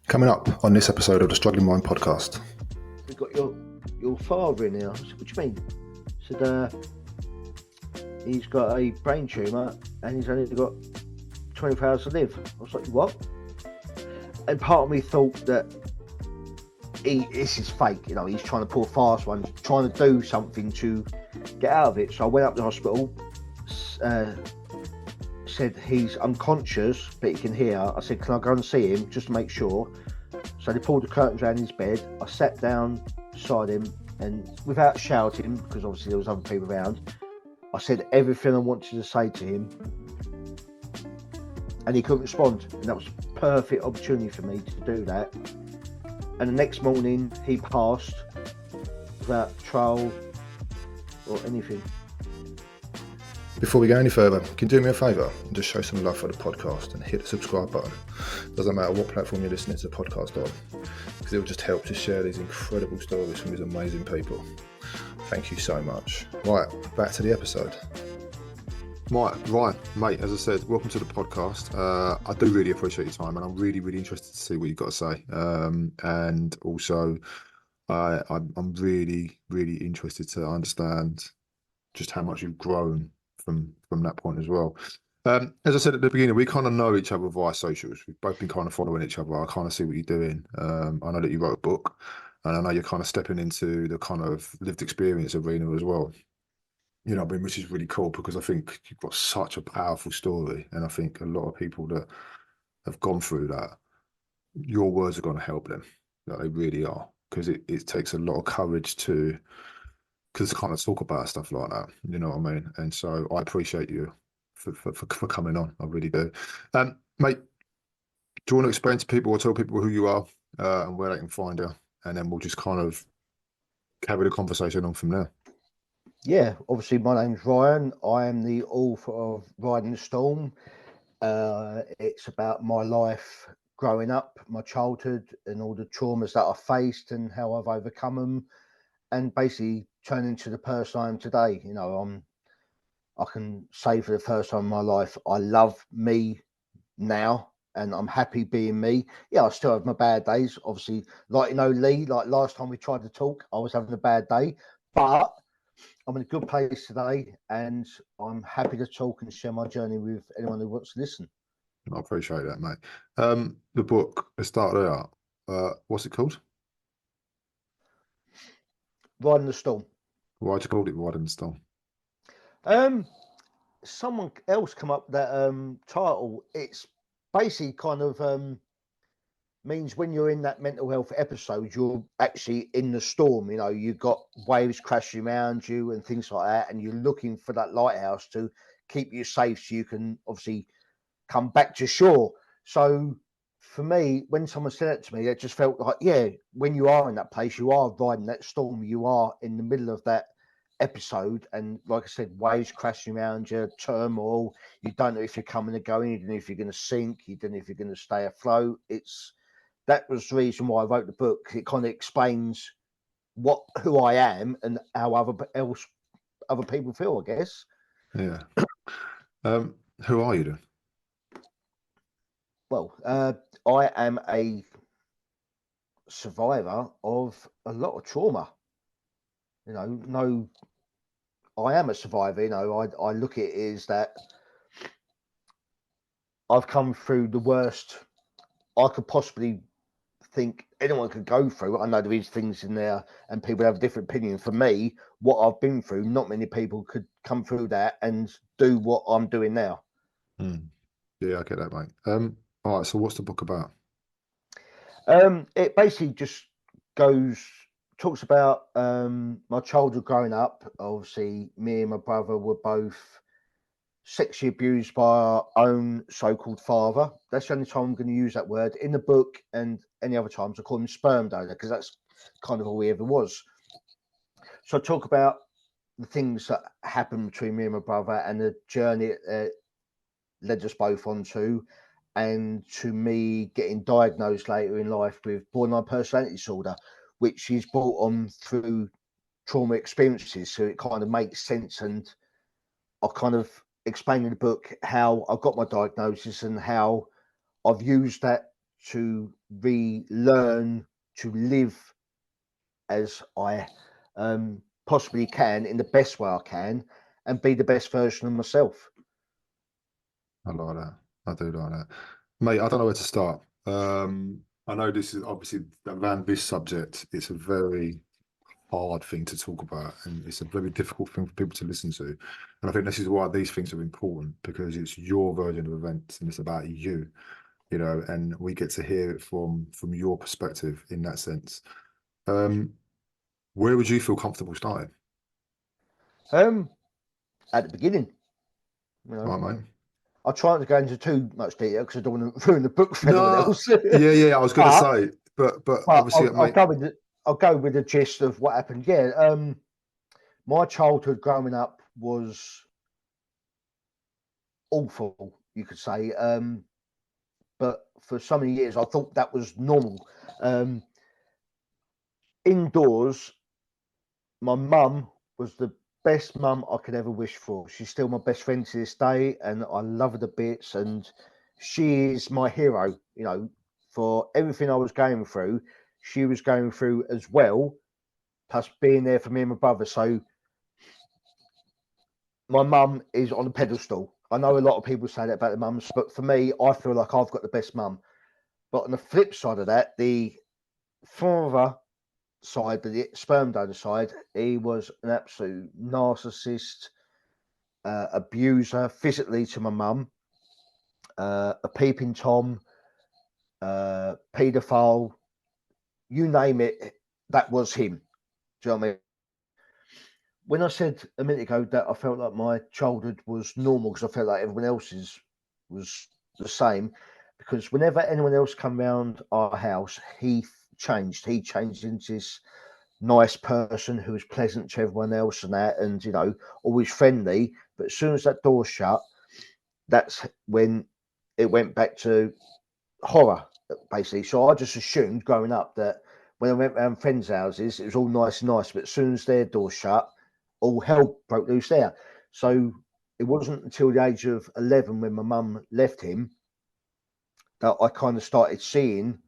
Coming up on this episode of the Struggling Mind podcast. We've got your father in here. I said, what do you mean? He said, he's got a brain tumour and he's only got 24 hours to live. I was like, what? And part of me thought that this is fake, he's trying to pull a fast one, trying to do something to get out of it. So I went up to the hospital, said he's unconscious, but he can hear. I said, can I go and see him just to make sure? So they pulled the curtains around his bed. I sat down beside him and without shouting, because obviously there was other people around, I said everything I wanted to say to him and he couldn't respond. And that was a perfect opportunity for me to do that. And the next morning he passed without trial or anything. Before we go any further, can you do me a favour and just show some love for the podcast and hit the subscribe button? Doesn't matter what platform you're listening to the podcast on, because it will just help to share these incredible stories from these amazing people. Thank you so much. Right, back to the episode. Right, Ryan, mate, as I said, welcome to the podcast. I do really appreciate your time and I'm really, really interested to see what you've got to say. And also, I'm really, really interested to understand just how much you've grown from that point as well. As I said at the beginning, we kind of know each other via socials. We've both been kind of following each other. I kind of see what you're doing. I know that you wrote a book and I know you're kind of stepping into the kind of lived experience arena as well. Which is really cool because I think you've got such a powerful story. And I think a lot of people that have gone through that, your words are going to help them. They really are, because it takes a lot of courage to kind of talk about stuff like that. You know what I mean? And so I appreciate you for coming on. I really do. Mate, do you want to explain to people or tell people who you are and where they can find you? And then we'll just kind of carry the conversation on from there. Yeah, obviously my name's Ryan. I am the author of Riding the Storm. It's about my life growing up, my childhood and all the traumas that I faced and how I've overcome them and basically turn into the person I am today. I can say for the first time in my life, I love me now and I'm happy being me. Yeah, I still have my bad days. Obviously, Lee, like last time we tried to talk, I was having a bad day, but I'm in a good place today and I'm happy to talk and share my journey with anyone who wants to listen. I appreciate that, mate. The book, it started out, what's it called? Riding the Storm. Why'd you call it Riding the Storm? Someone else come up with that title. It's basically kind of means when you're in that mental health episode, you're actually in the storm. You've got waves crashing around you and things like that, and you're looking for that lighthouse to keep you safe so you can obviously come back to shore. So for me, when someone said that to me, it just felt like, yeah, when you are in that place, you are riding that storm, you are in the middle of that episode, and like I said, waves crashing around you, turmoil, you don't know if you're coming or going, you don't know if you're going to sink, you don't know if you're going to stay afloat. That was the reason why I wrote the book. It kind of explains who I am and how other people feel, I guess. Yeah. Who are you then? Well, I am a survivor of a lot of trauma. I am a survivor. I look at it as that I've come through the worst I could possibly think anyone could go through. I know there is things in there and people have a different opinion. For me, what I've been through, not many people could come through that and do what I'm doing now. Yeah, I get that, mate. All right, so what's the book about? It basically just talks about my childhood growing up. Obviously, me and my brother were both sexually abused by our own so-called father. That's the only time I'm going to use that word in the book, and any other times I call him sperm donor because that's kind of all he ever was. So I talk about the things that happened between me and my brother and the journey it led us both onto, and to me getting diagnosed later in life with borderline personality disorder, which is brought on through trauma experiences. So it kind of makes sense, and I kind of explain in the book how I got my diagnosis and how I've used that to relearn to live as I possibly can in the best way I can and be the best version of myself. I like that. I do like that. Mate, I don't know where to start. I know this is obviously around this subject, it's a very hard thing to talk about, and it's a very difficult thing for people to listen to. And I think this is why these things are important, because it's your version of events and it's about you, you know, and we get to hear it from your perspective in that sense. Where would you feel comfortable starting? At the beginning, you know, All right, mate. I try not to go into too much detail because I don't want to ruin the book for anyone No, else. yeah, I was going to but say, but but obviously, mate. I'll go with the gist of what happened. Yeah, my childhood growing up was awful, you could say. But for so many years, I thought that was normal. Indoors, my mum was the best mum I could ever wish for. She's still my best friend to this day, and I love her to bits. And she is my hero, you know, for everything I was going through. She was going through as well, plus being there for me and my brother. So my mum is on a pedestal. I know a lot of people say that about their mums, but for me, I feel like I've got the best mum. But on the flip side of that, the father side, the sperm donor side, he was an absolute narcissist, abuser physically to my mum, a peeping Tom, paedophile, you name it, that was him. Do you know what I mean? When I said a minute ago that I felt like my childhood was normal because I felt like everyone else's was the same, because whenever anyone else come round our house, he changed. He changed into this nice person who was pleasant to everyone else and that, and you know, always friendly. But as soon as that door shut, that's when it went back to horror, basically. So I just assumed growing up that when I went around friends' houses, it was all nice and nice, but as soon as their door shut, all hell broke loose there. So it wasn't until the age of 11 when my mum left him that I kind of started seeing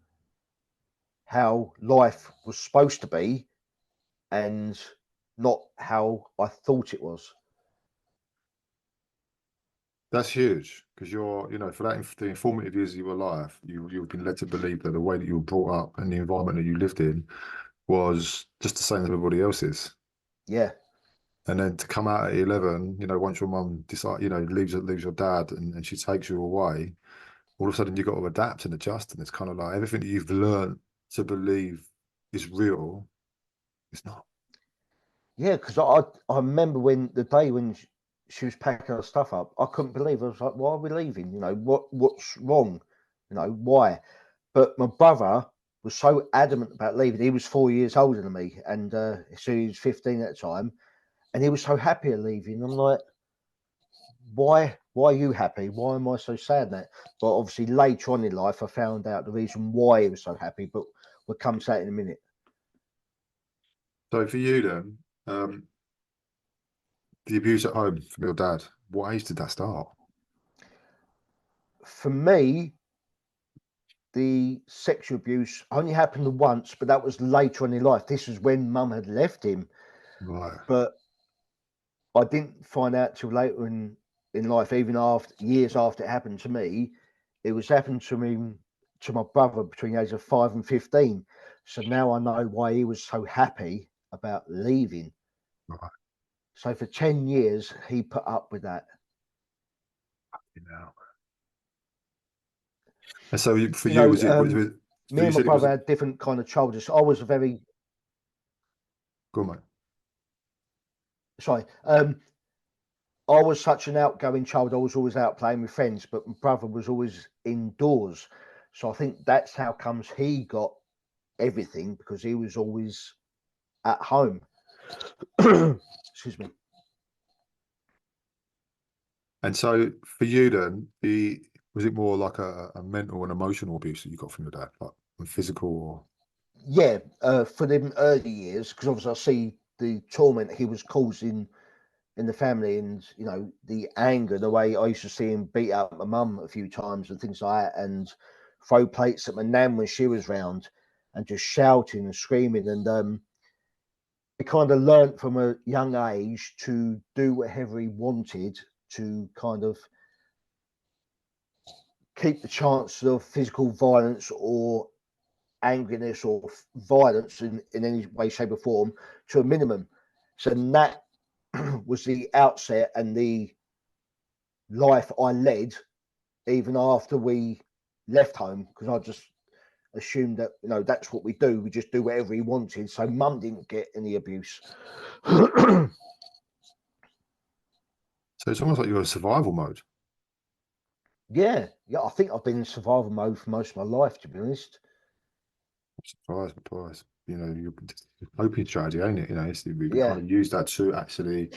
how life was supposed to be and not how I thought it was. That's huge, because you're, you know, for that the informative years of your life, you've been led to believe that the way that you were brought up and the environment that you lived in was just the same as everybody else's. Yeah. And then to come out at 11, you know, once your mum decide, you know, leaves your dad and she takes you away, all of a sudden you've got to adapt and adjust. And it's kind of like everything that you've learned to believe is real, it's not. Yeah, because I remember when the day when she was packing her stuff up, I couldn't believe it. I was like, why are we leaving? You know, what's wrong? You know, why? But my brother was so adamant about leaving. He was 4 years older than me, and so he was 15 at the time, and he was so happy at leaving. I'm like, why? Why are you happy? Why am I so sad in that? But obviously later on in life, I found out the reason why he was so happy. But we'll come to that in a minute. So for you then, the abuse at home from your dad, what age did that start? For me, the sexual abuse only happened once, but that was later on in life. This was when mum had left him, Right. but I didn't find out till later in life, even after years after it happened to me. It was happened to me to my brother between the age of 5 and 15. So now I know why he was so happy about leaving. Right. So for 10 years, he put up with that. You know. And so for You you, know, was it, me so you and my said it was, brother had different kind of childhood. So I was a very, go on, mate. sorry, I was such an outgoing child. I was always out playing with friends, but my brother was always indoors. So I think that's how comes he got everything, because he was always at home. Excuse me. And so for you then, was it more like a mental and emotional abuse that you got from your dad, like and physical or Yeah, for them early years, because obviously I see the torment he was causing in the family, and you know the anger, the way I used to see him beat up my mum a few times and things like that. And throw plates at my nan when she was round, and just shouting and screaming. And he kind of learnt from a young age to do whatever he wanted to kind of keep the chance of physical violence or angriness or violence in any way, shape, or form to a minimum. So that was the outset and the life I led even after we left home, because I just assumed that, you know, that's what we do. We just do whatever he wanted. So mum didn't get any abuse. So it's almost like you're in survival mode. Yeah, I think I've been in survival mode for most of my life, to be honest. Surprise. You know, you're coping strategy, ain't it? You know, we Yeah. kind of use that to actually,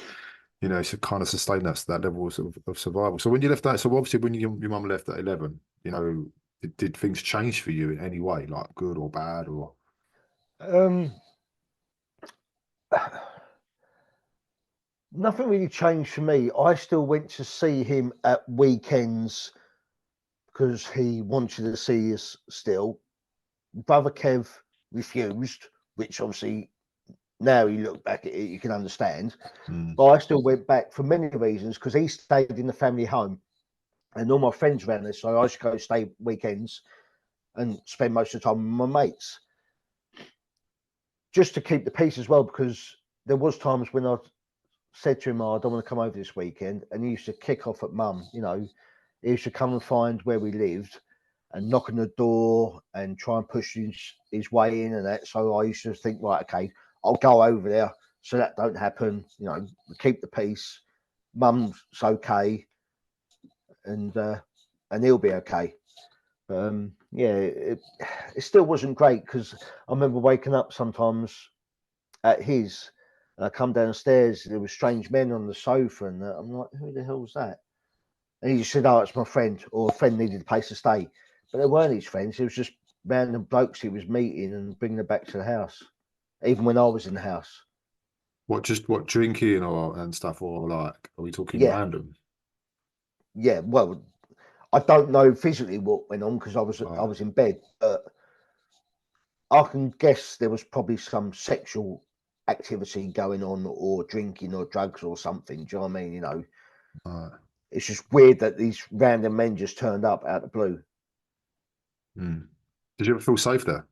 you know, to kind of sustain that level of survival. So when you left that, so obviously when your mum left at 11, you know, did things change for you in any way, like good or bad, or? Nothing really changed for me. I still went to see him at weekends because he wanted to see us still. Brother Kev refused, which obviously now you look back at it, you can understand. But I still went back for many reasons, because he stayed in the family home and all my friends around there. So I used to go stay weekends and spend most of the time with my mates, just to keep the peace as well, because there was times when I said to him, "Oh, I don't want to come over this weekend," and he used to kick off at mum. You know, he used to come and find where we lived and knock on the door and try and push his way in and that. So I used to think, right, okay, I'll go over there so that don't happen. You know, keep the peace. Mum's okay, and he'll be okay. Yeah, it still wasn't great, because I remember waking up sometimes at his. And I come downstairs, there were strange men on the sofa, and I'm like, who the hell's that? And he just said, "Oh, it's my friend," or a friend needed a place to stay. But they weren't his friends. It was just random blokes he was meeting and bringing them back to the house, even when I was in the house. What drinking or and stuff, or like, are we talking Yeah, random? yeah. Well, I don't know physically what went on because I was in bed, but I can guess there was probably some sexual activity going on, or drinking, or drugs, or something. Do you know what I mean? You know, it's just weird that these random men just turned up out of the blue. Did you ever feel safe there?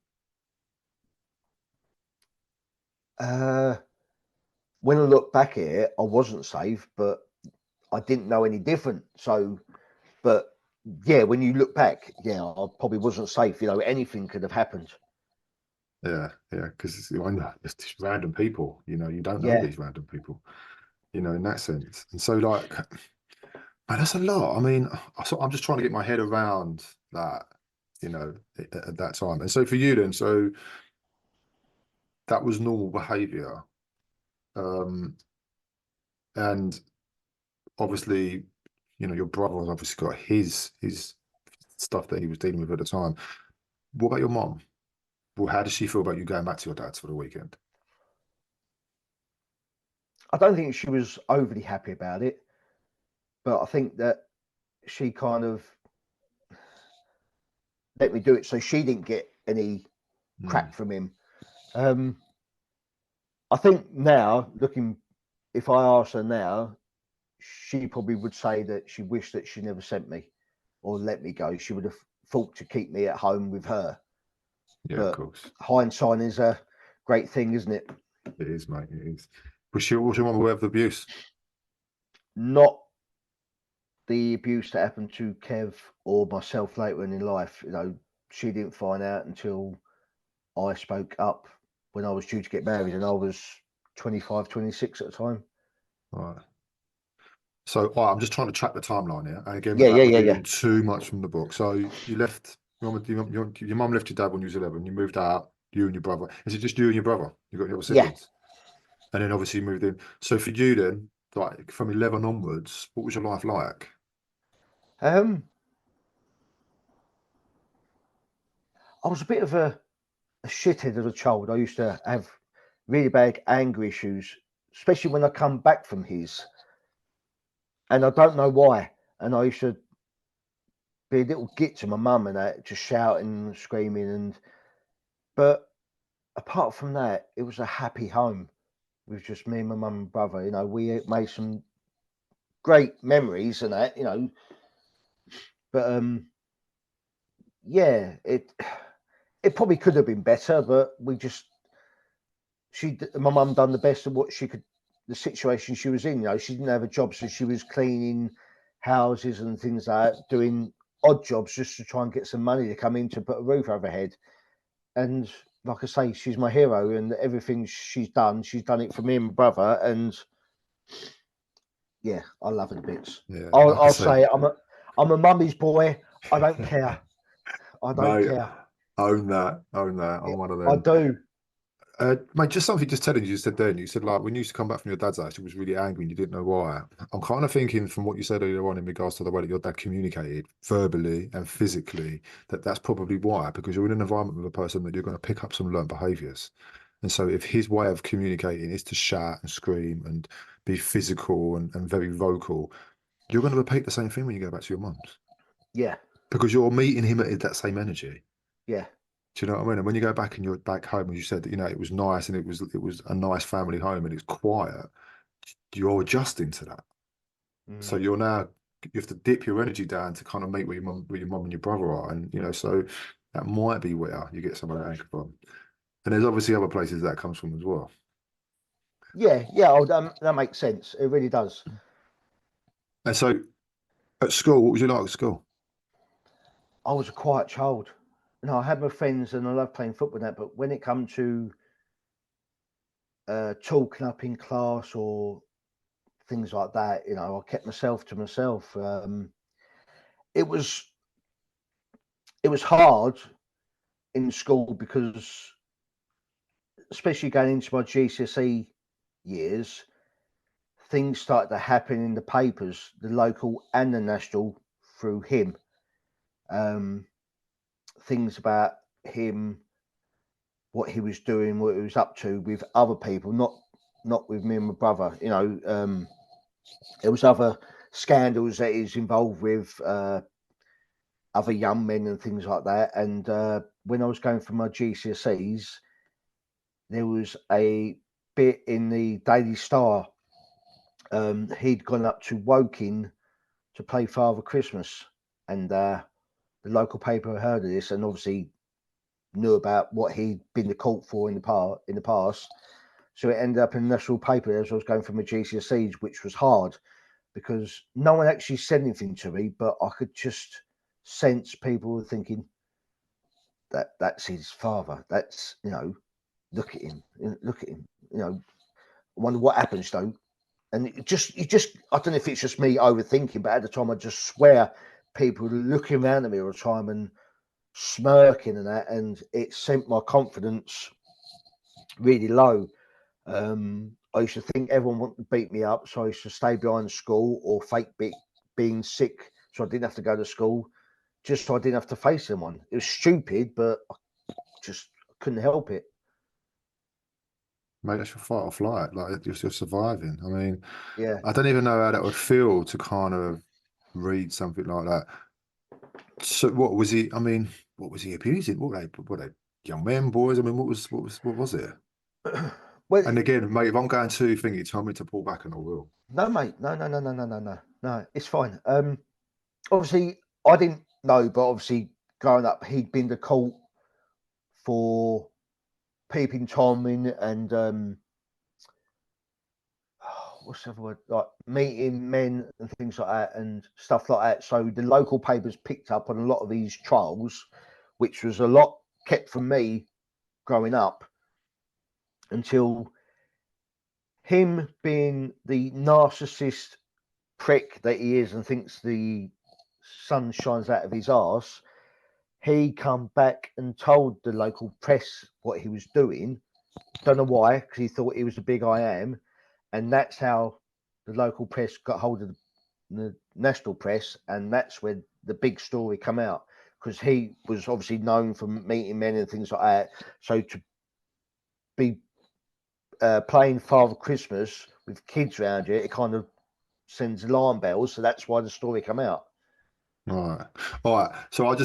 When I look back at it, I wasn't safe, but I didn't know any different. So, but yeah, when you look back, yeah, I probably wasn't safe. You know, anything could have happened. Yeah, because it's just random people. You know, you don't know Yeah. these random people. You know, in that sense, and so like, man, that's a lot. I mean, I'm just trying to get my head around that. You know, at that time, and so for you then, so that was normal behaviour, and obviously, you know, your brother has obviously got his stuff that he was dealing with at the time. What about your mom? Well, how does she feel about you going back to your dad's for the weekend? I don't think she was overly happy about it, but I think that she kind of let me do it so she didn't get any crap from him. I think now, looking, if I ask her now, she probably would say that she wished that she never sent me or let me go. She would have thought to keep me at home with her. Yeah, of But course. hindsight is a great thing, isn't it? It is, mate. It is. Was your mum aware of the abuse? Not the abuse that happened to Kev or myself later in life. You know, she didn't find out until I spoke up when I was due to get married, and I was 25, 26 at the time. All right. So I'm just trying to track the timeline here, and again, Yeah, without yeah, yeah, revealing yeah. too much from the book. So you left. Your mum left your dad when you was 11. You moved out. You and your brother. Is it just you and your brother? You got your other Yeah. siblings, and then obviously you moved in. So for you then, like from 11 onwards, what was your life like? I was a bit of a shithead as a child. I used to have really bad anger issues, especially when I come back from his, and I don't know why. And I used to be a little git to my mum and that, just shouting and screaming. But apart from that, it was a happy home with just me and my mum and brother. You know, we made some great memories and that, you know. But yeah, it probably could have been better, but my mum done the best of what she could, the situation she was in. You know, she didn't have a job, so she was cleaning houses and things like that, doing odd jobs just to try and get some money to come in to put a roof over her head. And like I say, she's my hero, and everything she's done it for me and my brother. And yeah, I love her to bits. Yeah, like I I'll say, say I'm a mummy's boy. I don't care. I don't mate, care. own that, own that. I'm one of I them. do. Mate, just something just telling you said then, you said like when you used to come back from your dad's house, you was really angry and you didn't know why. I'm kind of thinking from what you said earlier on in regards to the way that your dad communicated verbally and physically, that's probably why, because you're in an environment with a person that you're going to pick up some learned behaviors. And so if his way of communicating is to shout and scream and be physical and very vocal, you're going to repeat the same thing when you go back to your mum's Yeah. because you're meeting him at that same energy. Yeah. Do you know what I mean? And when you go back and you're back home, as you said, you know, it was nice and it was a nice family home and it's quiet, you're adjusting to that. So Mm. you're now you have to dip your energy down to kind of meet where your mum and your brother are. And you know, so that might be where you get some of that anger from. And there's obviously other places that comes from as well. Yeah. That makes sense. It really does. And so at school, what was you like at school? I was a quiet child. You know, I had my friends and I loved playing football and that, but when it come to talking up in class or things like that, you know, I kept myself to myself. It was it was hard in school because, especially going into my GCSE years, things started to happen in the papers, the local and the national, through him. Um, Things about him, what he was doing, what he was up to with other people, not with me and my brother. You know, there was other scandals that he's involved with, other young men and things like that. And when I was going for my GCSEs, there was a bit in the Daily Star. He'd gone up to Woking to play Father Christmas, and the local paper heard of this, and obviously knew about what he'd been to court for in the past. So it ended up in the national paper as I was going for my GCSEs, which was hard because no one actually said anything to me, but I could just sense people were thinking that's his father. That's, you know, look at him, you know, I wonder what happens though. And you just, I don't know if it's just me overthinking, but at the time I just swear people were looking around at me all the time and smirking and that, and it sent my confidence really low. I used to think everyone wanted to beat me up, so I used to stay behind school or fake being sick so I didn't have to go to school, just so I didn't have to face someone. It was stupid, but I just couldn't help it. Mate, that's your fight or flight. Like you're surviving. I mean, Yeah. I don't even know how that would feel to kind of read something like that. So what was he? I mean, what was he abusing? What they young men, boys? I mean, what was it? Well, And again, mate, if I'm going too thingy, tell me to pull back and I will. no, mate, no, it's fine. Obviously, I didn't know, but obviously, growing up, he'd been to court for peeping Tom in and what's the other word, like meeting men and things like that and stuff like that. So the local papers picked up on a lot of these trials, which was a lot kept from me growing up until him being the narcissist prick that he is and thinks the sun shines out of his arse. He come back and told the local press what he was doing. Don't know why, because he thought he was a big I am, and that's how the local press got hold of the national press, and that's where the big story come out. Because he was obviously known for meeting men and things like that. So to be playing Father Christmas with kids around you, it kind of sends alarm bells. So that's why the story come out. Right. All right. So I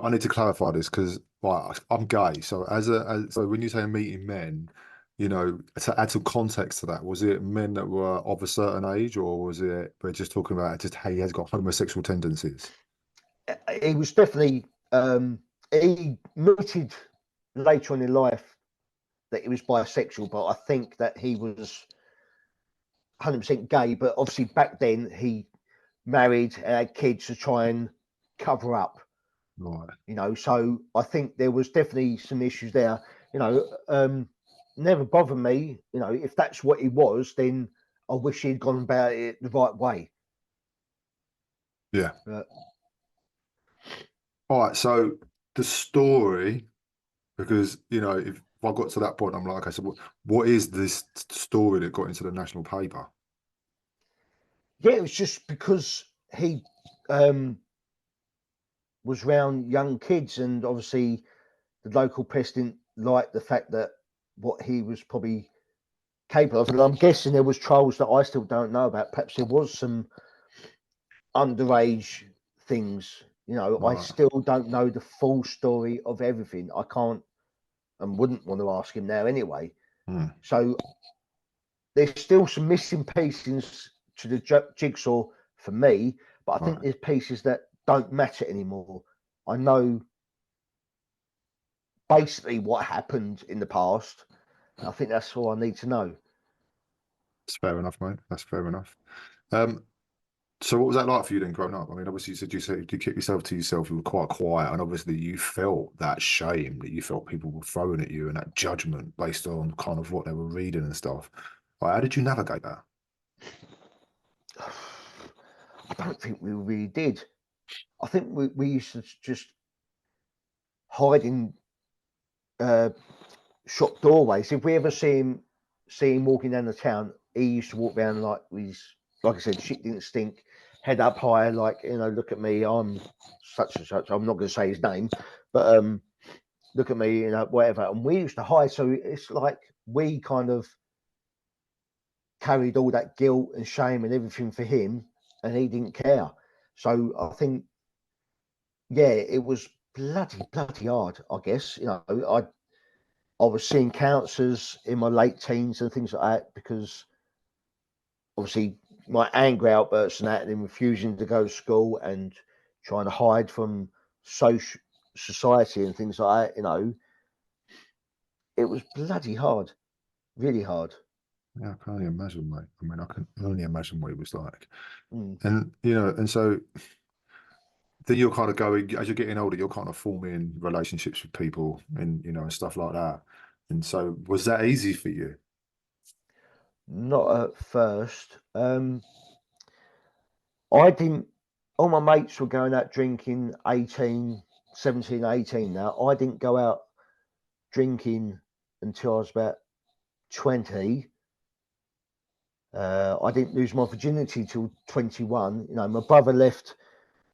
need to clarify this because right, I'm gay. So so when you say meeting men, to add some context to that, was it men that were of a certain age, or was it we're just talking about just hey, he has got homosexual tendencies? He was definitely he admitted later on in life that he was bisexual, but I think that he was 100% gay. But obviously back then he married and had kids to try and cover up. Right. So I think there was definitely some issues there. Never bothered me. If that's what he was, then I wish he'd gone about it the right way. Yeah. But All right. So the story, because if I got to that point, I'm like, okay, so what is this story that got into the national paper? yeah, it was just because he um, was around young kids, and obviously the local press didn't like the fact that what he was probably capable of. And I'm guessing there was trials that I still don't know about. Perhaps there was some underage things. I Right. still don't know the full story of everything. I can't and wouldn't want to ask him now anyway. Hmm. So there's still some missing pieces to the jigsaw for me, but I think Right. there's pieces that don't matter anymore. I know basically what happened in the past. I think that's all I need to know. That's fair enough, mate. That's fair enough. Um, so what was that like for you then growing up? I mean, obviously you kept yourself to yourself, you were quite quiet, and obviously you felt that shame that you felt people were throwing at you and that judgment based on kind of what they were reading and stuff. Like, how did you navigate that? I don't think we really did. I think we used to just hide in uh, shop doorways. If we ever see him walking down the town, he used to walk around like he's like I said, shit didn't stink, head up high, like look at me, I'm such and such. I'm not going to say his name, but look at me, whatever. And we used to hide, so it's like we kind of carried all that guilt and shame and everything for him, and he didn't care. So I think, yeah, it was bloody hard. I guess I was seeing counsellors in my late teens and things like that because obviously my anger outbursts and that, and refusing to go to school and trying to hide from social society and things like that. It was bloody hard, really hard. Yeah, I can only imagine, mate. I mean, I can only imagine what it was like. Mm. And and so then you're kind of going as you're getting older, you're kind of forming relationships with people and and stuff like that. And so was that easy for you? Not at first. I didn't. All my mates were going out drinking 18, 17, 18 now. I didn't go out drinking until I was about 20. I didn't lose my virginity till 21. My brother left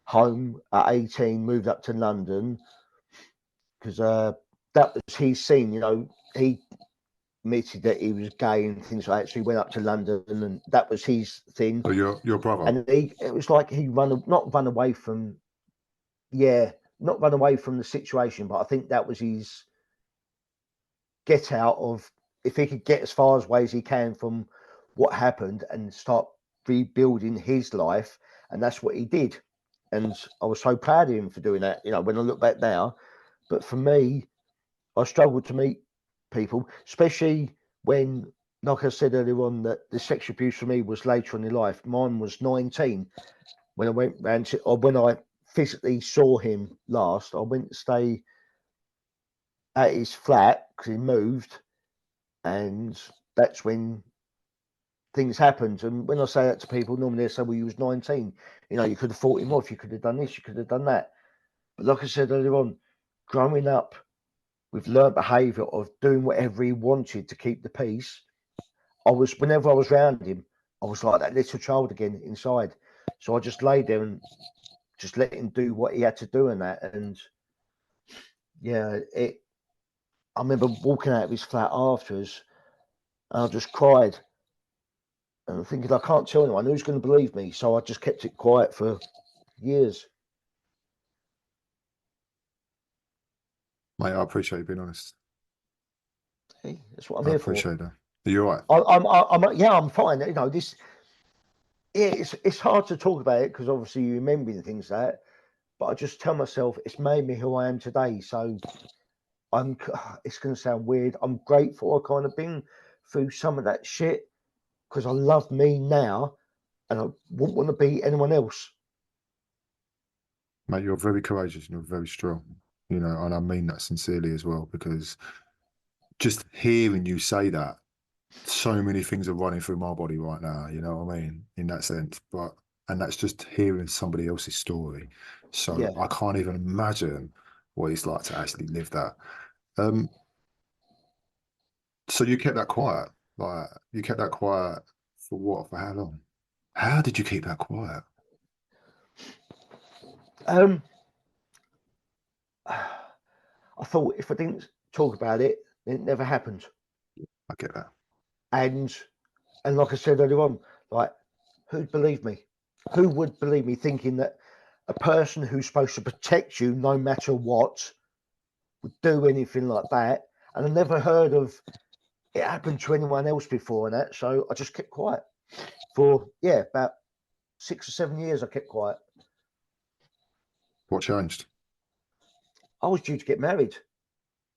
home at 18, moved up to London because that was his scene. He admitted that he was gay and things like that. So he went up to London and that was his thing. So your brother? And it was like he not run away from, yeah, not run away from the situation, but I think that was his get out of, if he could get as far away as he can from what happened and start rebuilding his life. And that's what he did. And I was so proud of him for doing that, when I look back now. But for me, I struggled to meet people, especially when, like I said earlier on, that the sexual abuse for me was later on in life. Mine was 19 when I went round to, or when I physically saw him last. I went to stay at his flat because he moved, and that's when things happened. And when I say that to people, normally they say, "Well, you was 19. You could have fought him off. You could have done this. You could have done that." But like I said earlier on, growing up with learnt behaviour of doing whatever he wanted to keep the peace, whenever I was around him, I was like that little child again inside. So I just laid there and just let him do what he had to do and that. And yeah, I remember walking out of his flat afterwards, and I just cried and thinking I can't tell anyone who's going to believe me. So I just kept it quiet for years. Mate, I appreciate you being honest. Hey, that's what I'm I here for. appreciate that. Are you all right? I'm fine. You know, it's hard to talk about it because obviously you remember things like that. But I just tell myself it's made me who I am today. So I'm. It's going to sound weird. I'm grateful I kind of been through some of that shit because I love me now, and I wouldn't want to be anyone else. Mate, you're very courageous and you're very strong, you know, and I mean that sincerely as well, because just hearing you say that, so many things are running through my body right now, you know what I mean, in that sense. And that's just hearing somebody else's story. So Yeah. I can't even imagine what it's like to actually live that. Um, so you kept that quiet, like you kept that quiet for what? For how long? How did you keep that quiet? Um. I thought if I didn't talk about it, it never happened. I get that. And like I said earlier on, like who'd believe me? Who would believe me thinking that a person who's supposed to protect you no matter what would do anything like that? And I never heard of it happened to anyone else before and that. So I just kept quiet for about 6 or 7 years. I kept quiet. What changed? I was due to get married.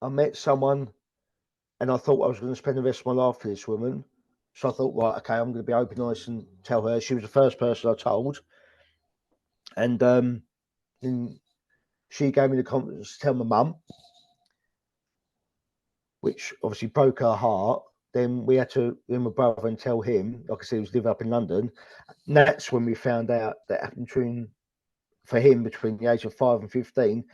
I met someone and I thought I was going to spend the rest of my life with this woman. So I thought, right, okay, I'm going to be open, honest, and tell her. She was the first person I told, and then she gave me the confidence to tell my mum, which obviously broke her heart. Then we had to ring my brother and tell him. Like I said, he was living up in London. And that's when we found out that happened for him between the age of 5 and 15.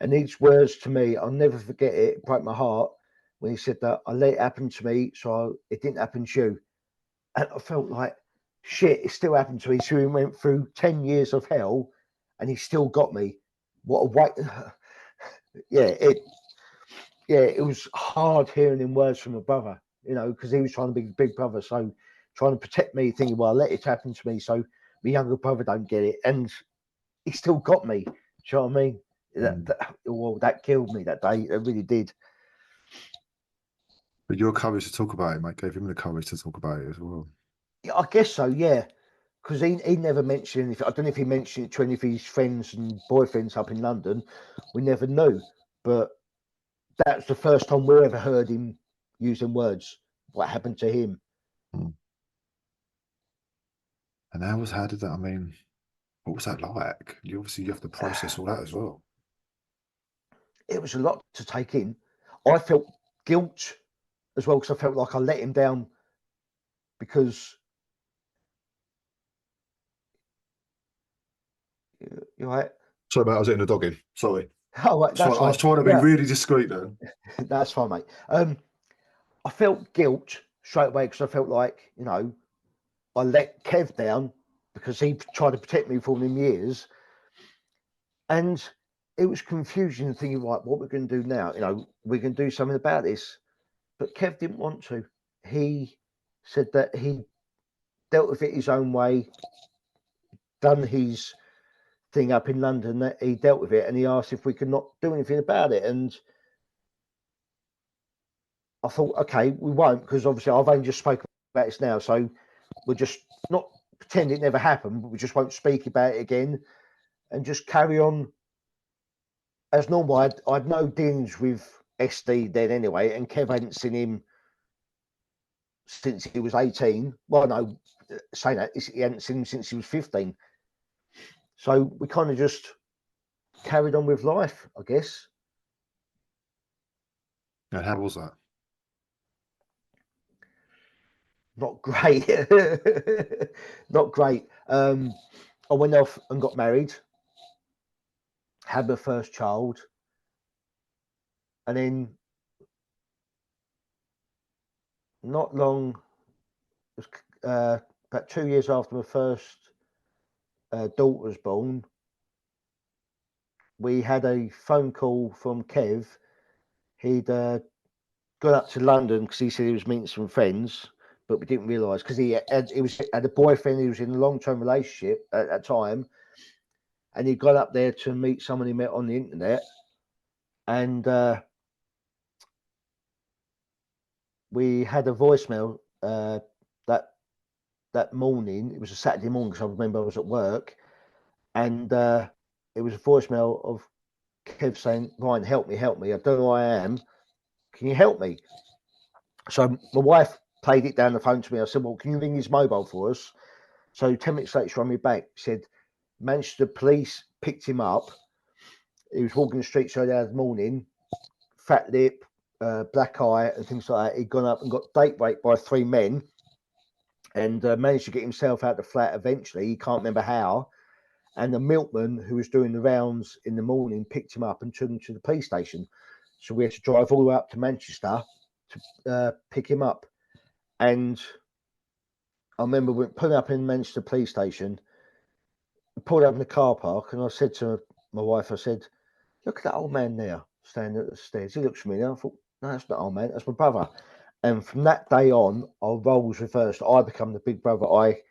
And his words to me, I'll never forget it. It broke my heart when he said that I let it happen to me, so it didn't happen to you. And I felt like shit. It still happened to me. So he went through 10 years of hell, and he still got me. What a weight! yeah, it was hard hearing him words from my brother. You know, because he was trying to be the big brother, so trying to protect me, thinking, well, let it happen to me, so my younger brother don't get it, and he still got me. Do you know what I mean? That killed me that day. It really did. But your courage to talk about it, mate, gave him the courage to talk about it as well. Yeah, I guess so. Yeah, because he never mentioned anything. I don't know if he mentioned it to any of his friends and boyfriends up in London. We never knew, but that's the first time we ever heard him using words. What happened to him? Mm. And how did that? I mean, what was that like? You have to process all that as well. It was a lot to take in. I felt guilt as well because I felt like I let him down because you're right. Sorry, mate, I was hitting the dog in. Sorry. Oh, right, that's I was fine. trying to be Yeah, really discreet then. that's fine, mate. I felt guilt straight away because I felt like I let Kev down because he tried to protect me for all them years, and it was confusion thinking, right, what we're going to do now? We're going to do something about this, but Kev didn't want to. He said that he dealt with it his own way, done his thing up in London, that he dealt with it, and he asked if we could not do anything about it, and I thought, okay, we won't, because obviously I've only just spoken about this now, so we'll just not pretend it never happened, but we just won't speak about it again and just carry on as normal. I'd no dealings with SD then anyway, and Kev hadn't seen him since he was 18. Well, no, saying that, he hadn't seen him since he was 15. So we kind of just carried on with life, I guess. And how was that? Not great. Not great. I went off and got married, had my first child, and then not long, it was about 2 years after my first daughter was born, we had a phone call from Kev. He'd gone up to London because he said he was meeting some friends, but we didn't realise because he had a boyfriend. He was in a long-term relationship at that time, and he'd gone up there to meet someone he met on the internet, and we had a voicemail that morning. It was a Saturday morning because I remember I was at work, and it was a voicemail of Kev saying, "Ryan, help me. I don't know who I am. Can you help me?" So my wife played it down the phone to me. I said, "Well, can you ring his mobile for us?" So 10 minutes later, she rang me back. Said Manchester police picked him up. He was walking the streets early hours of the morning, fat lip, black eye, and things like that. He'd gone up and got date raped by 3 men, and managed to get himself out of the flat eventually. He can't remember how. And the milkman who was doing the rounds in the morning picked him up and took him to the police station. So we had to drive all the way up to Manchester to pick him up. And I remember we put up in Manchester police station, pulled up in the car park, and I said to my wife, I said, "Look at that old man there standing at the stairs. He looks familiar." I thought, "No, that's not old man. That's my brother." And from that day on, our roles reversed. I become the big brother. I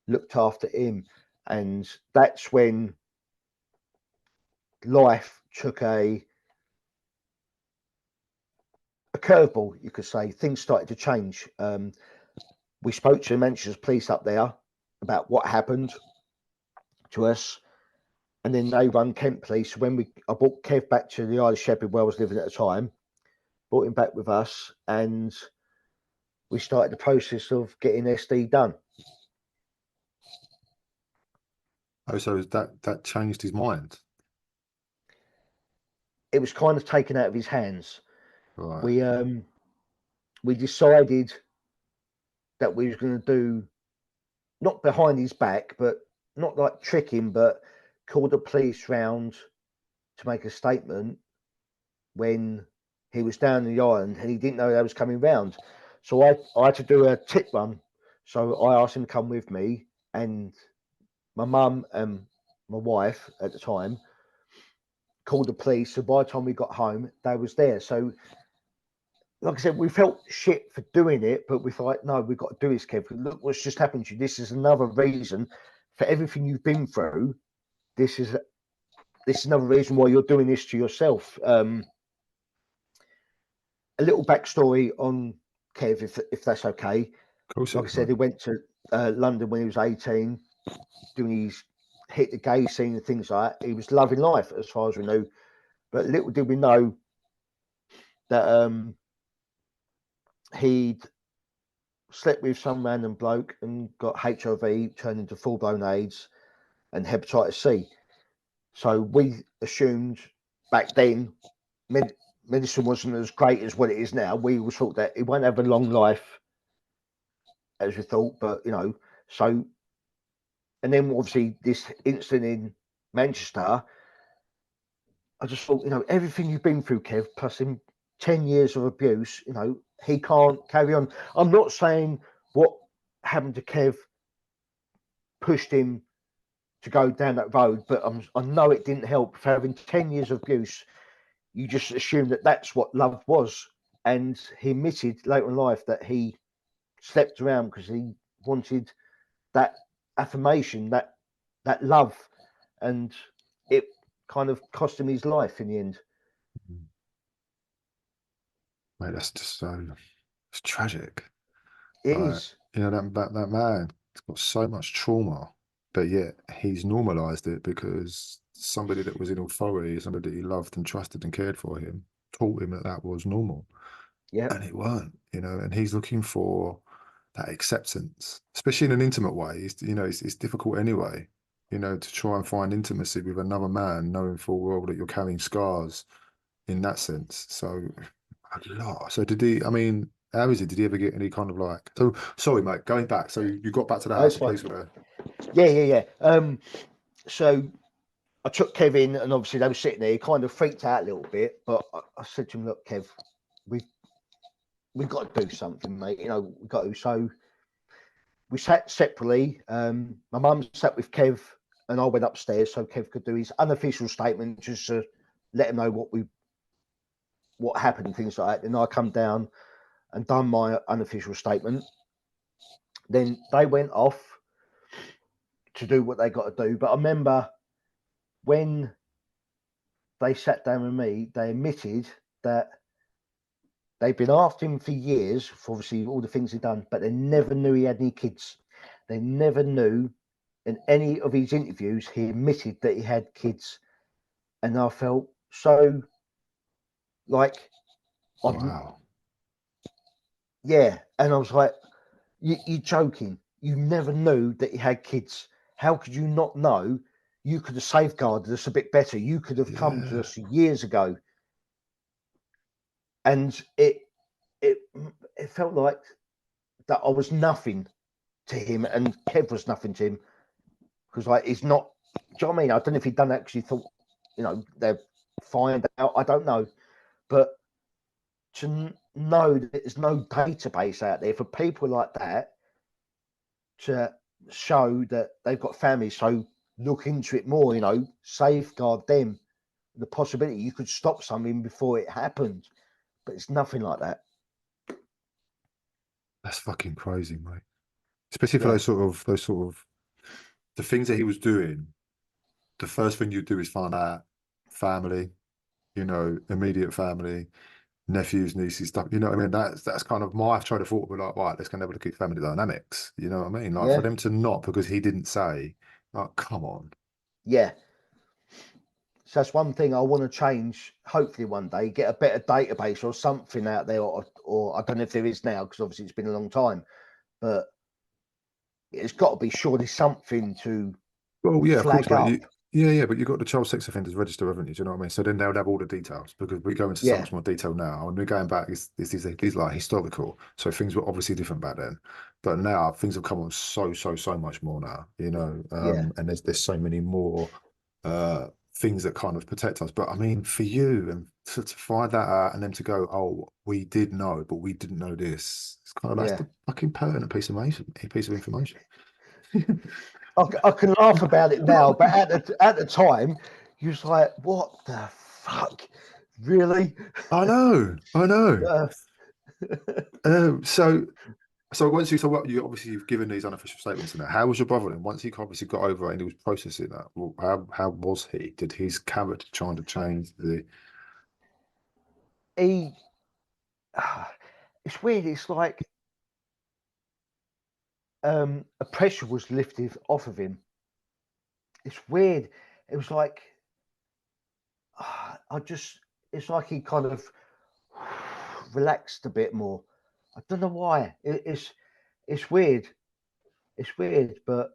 looked after him. And that's when life took a curveball, you could say. Things started to change. We spoke to the Manchester police up there about what happened to us. And then they run Kent police. When I brought Kev back to the Isle of Sheppard where I was living at the time, brought him back with us, and we started the process of getting SD done. Oh, so that changed his mind. It was kind of taken out of his hands. Right. We decided that we was going to do, not behind his back, but not like trick him, but call the police round to make a statement when he was down in the island and he didn't know they was coming round. So I had to do a tip run. So I asked him to come with me, and my mum and my wife at the time called the police. So by the time we got home, they was there. So like I said, we felt shit for doing it, but we thought, no, we've got to do this, Kev. Look what's just happened to you. This is another reason for everything you've been through. This is another reason why you're doing this to yourself. A little backstory on Kev, if that's okay. Of course, Like I said, he went to London when he was 18, doing his hit the gay scene and things like that. He was loving life as far as we knew. But little did we know that he'd slept with some random bloke and got HIV, turned into full-blown AIDS and hepatitis C. So we assumed back then medicine wasn't as great as what it is now. We always thought that he won't have a long life, as we thought, but so, and then obviously this incident in Manchester, I just thought, everything you've been through, Kev, plus him 10 years of abuse, he can't carry on. I'm not saying what happened to Kev pushed him to go down that road, but I know it didn't help. For having 10 years of abuse, you just assume that that's what love was. And he admitted later in life that he slept around because he wanted that affirmation, that love, and it kind of cost him his life in the end. Mate, that's just so, it's tragic. It is. That man has got so much trauma, but yet he's normalized it because somebody that was in authority, somebody that he loved and trusted and cared for him, taught him that was normal. Yeah. And it weren't, and he's looking for that acceptance, especially in an intimate way. It's difficult anyway, to try and find intimacy with another man, knowing full well that you're carrying scars in that sense. So a lot. So how is it? Did he ever get any kind of like, so sorry, mate, going back. So you got back to the house, the police were there. Yeah. So I took Kev in, and obviously they were sitting there. He kind of freaked out a little bit, but I said to him, "Look, Kev, we've got to do something, mate. We've got to." So we sat separately. My mum sat with Kev, and I went upstairs so Kev could do his unofficial statement, just to let him know what happened and things like that. Then I come down and done my unofficial statement. Then they went off to do what they got to do. But I remember when they sat down with me, they admitted that they've been after him for years for obviously all the things he'd done, but they never knew he had any kids. They never knew. In any of his interviews, he admitted that he had kids, and I felt so like, Wow. yeah, and I was like, you're joking. You never knew that he had kids. How could you not know? You could have safeguarded us a bit better. You could have come to us years ago. And it felt like that I was nothing to him, and Kev was nothing to him, because like he's not. Do you know what I mean? I don't know if he'd done actually thought, they'd find out. I don't know, but to know that there's no database out there for people like that to show that they've got families, so look into it more. Safeguard them. The possibility you could stop something before it happened, but it's nothing like that. That's fucking crazy, mate. Especially for those sort of the things that he was doing. The first thing you do is find out family, immediate family, nephews, nieces, stuff. You know what I mean? That's kind of my train of thought. We're like, right, let's go and have a look at family dynamics. You know what I mean? Like for them to not, because he didn't say, like, come on. Yeah. So that's one thing I want to change. Hopefully one day get a better database or something out there, or I don't know if there is now, because obviously it's been a long time, but it's got to be surely something to flag up. But you've got the child sex offenders register, haven't you? Do you know what I mean? So then they'll have all the details, because we go into so much more detail now. And we're going back, this is like historical. So things were obviously different back then. But now things have come on so much more now, and there's so many more things that kind of protect us. But I mean, for you and to find that out and then to go, oh, we did know, but we didn't know this. It's kind of that's the fucking pertinent piece of information. I can laugh about it now, but at the time, you was like, "What the fuck, really?" I know. So once you've given these unofficial statements, and how was your brother then? Once he obviously got over it and he was processing that, how was he? Did his character trying to change the? It's weird. It's like a pressure was lifted off of him. It's weird. It was like it's like he kind of relaxed a bit more. I don't know why. It's weird. It's weird, but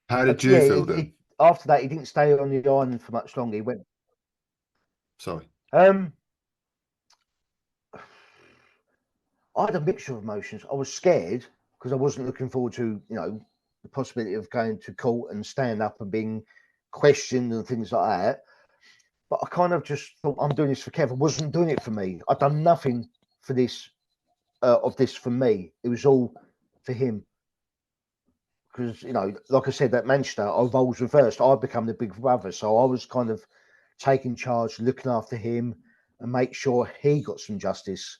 How did you feel then? After that, he didn't stay on the island for much longer. He went. Sorry. I had a mixture of emotions. I was scared because I wasn't looking forward to, the possibility of going to court and stand up and being questioned and things like that. But I kind of just thought, I'm doing this for Kev. I wasn't doing it for me. I'd done nothing for this, for me. It was all for him. Because, like I said, that Manchester, roles reversed. I've become the big brother. So I was kind of taking charge, looking after him and make sure he got some justice.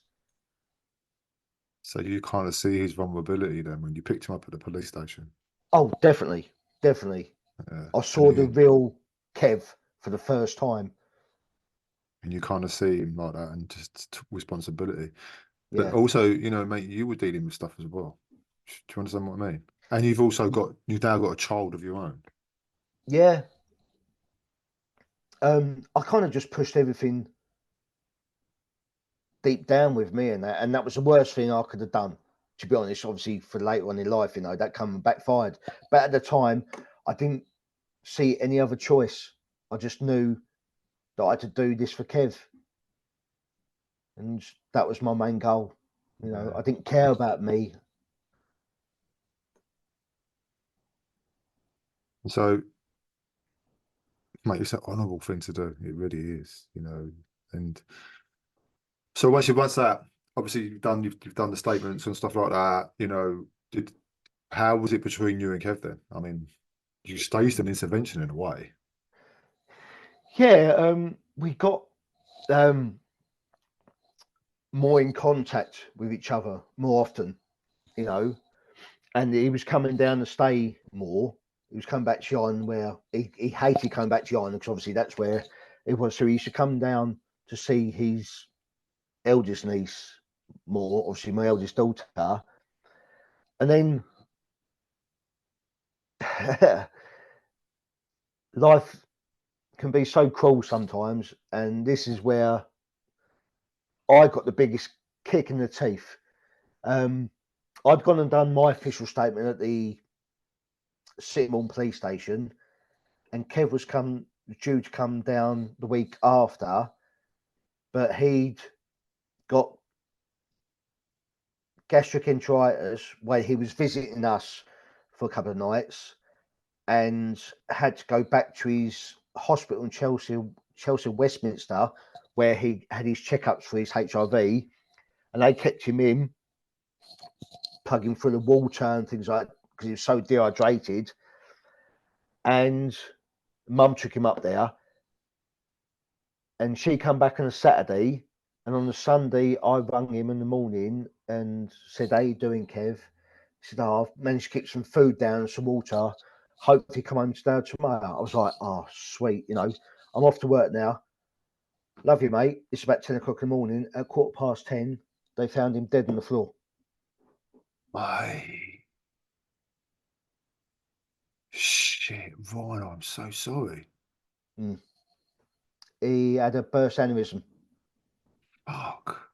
So you kind of see his vulnerability then when you picked him up at the police station? Oh, definitely. I saw the real Kev for the first time. And you kind of see him like that and just took responsibility. Yeah. But also, mate, you were dealing with stuff as well. Do you understand what I mean? And you've now got a child of your own. Yeah. I kind of just pushed everything deep down with me and that was the worst thing I could have done, to be honest. Obviously for later on in life, that come and backfired, but at the time I didn't see any other choice. I just knew that I had to do this for Kev, and that was my main goal. I didn't care about me. So, mate, it's an honourable thing to do. It really is, and so once that, obviously you've done the statements and stuff like that, how was it between you and Kev then? I mean, you staged an intervention in a way. Yeah, we got more in contact with each other more often, and he was coming down to stay more. He was coming back to Yarn, where he hated coming back to Yarn, because obviously that's where it was. So he used to come down to see his eldest niece more, obviously my eldest daughter. And then life can be so cruel sometimes, and this is where I got the biggest kick in the teeth. I'd gone and done my official statement at the Sittingbourne police station, and Kev was due to come down the week after, but he'd got gastric enteritis where he was visiting us for a couple of nights and had to go back to his hospital in Chelsea, Westminster, where he had his checkups for his HIV, and they kept him in, plugging through the water and things like that because he was so dehydrated. And Mum took him up there, and she come back on a Saturday, and on the Sunday I rang him in the morning and said, "How you doing, Kev?" He said, "Oh, I've managed to get some food down and some water. Hopefully come home today or tomorrow." I was like, "Oh, sweet, you know, I'm off to work now. Love you, mate." It's about 10 o'clock in the morning. At 10:15, they found him dead on the floor. Mate. Shit, Ryan, I'm so sorry. He had a burst aneurysm. Fuck.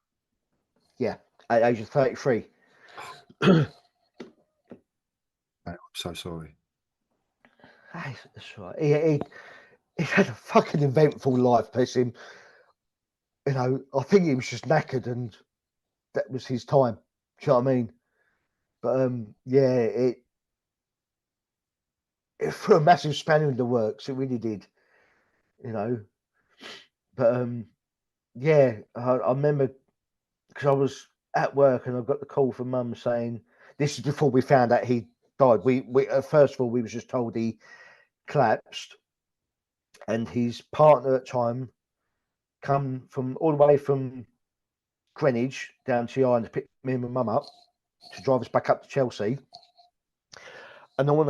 Yeah, at the age of 33. Mate, I'm so sorry. That's right. He had a fucking eventful life, bless him. You know, I think he was just knackered, and that was his time. Do you know what I mean? But yeah, it threw a massive spanner in the works. It really did. You know, but yeah, I remember because I was at work and I got the call from Mum saying this is before we found out he died. We first of all we was just told he collapsed, and his partner at the time come from all the way from Greenwich down to the island to pick me and my mum up to drive us back up to Chelsea. And on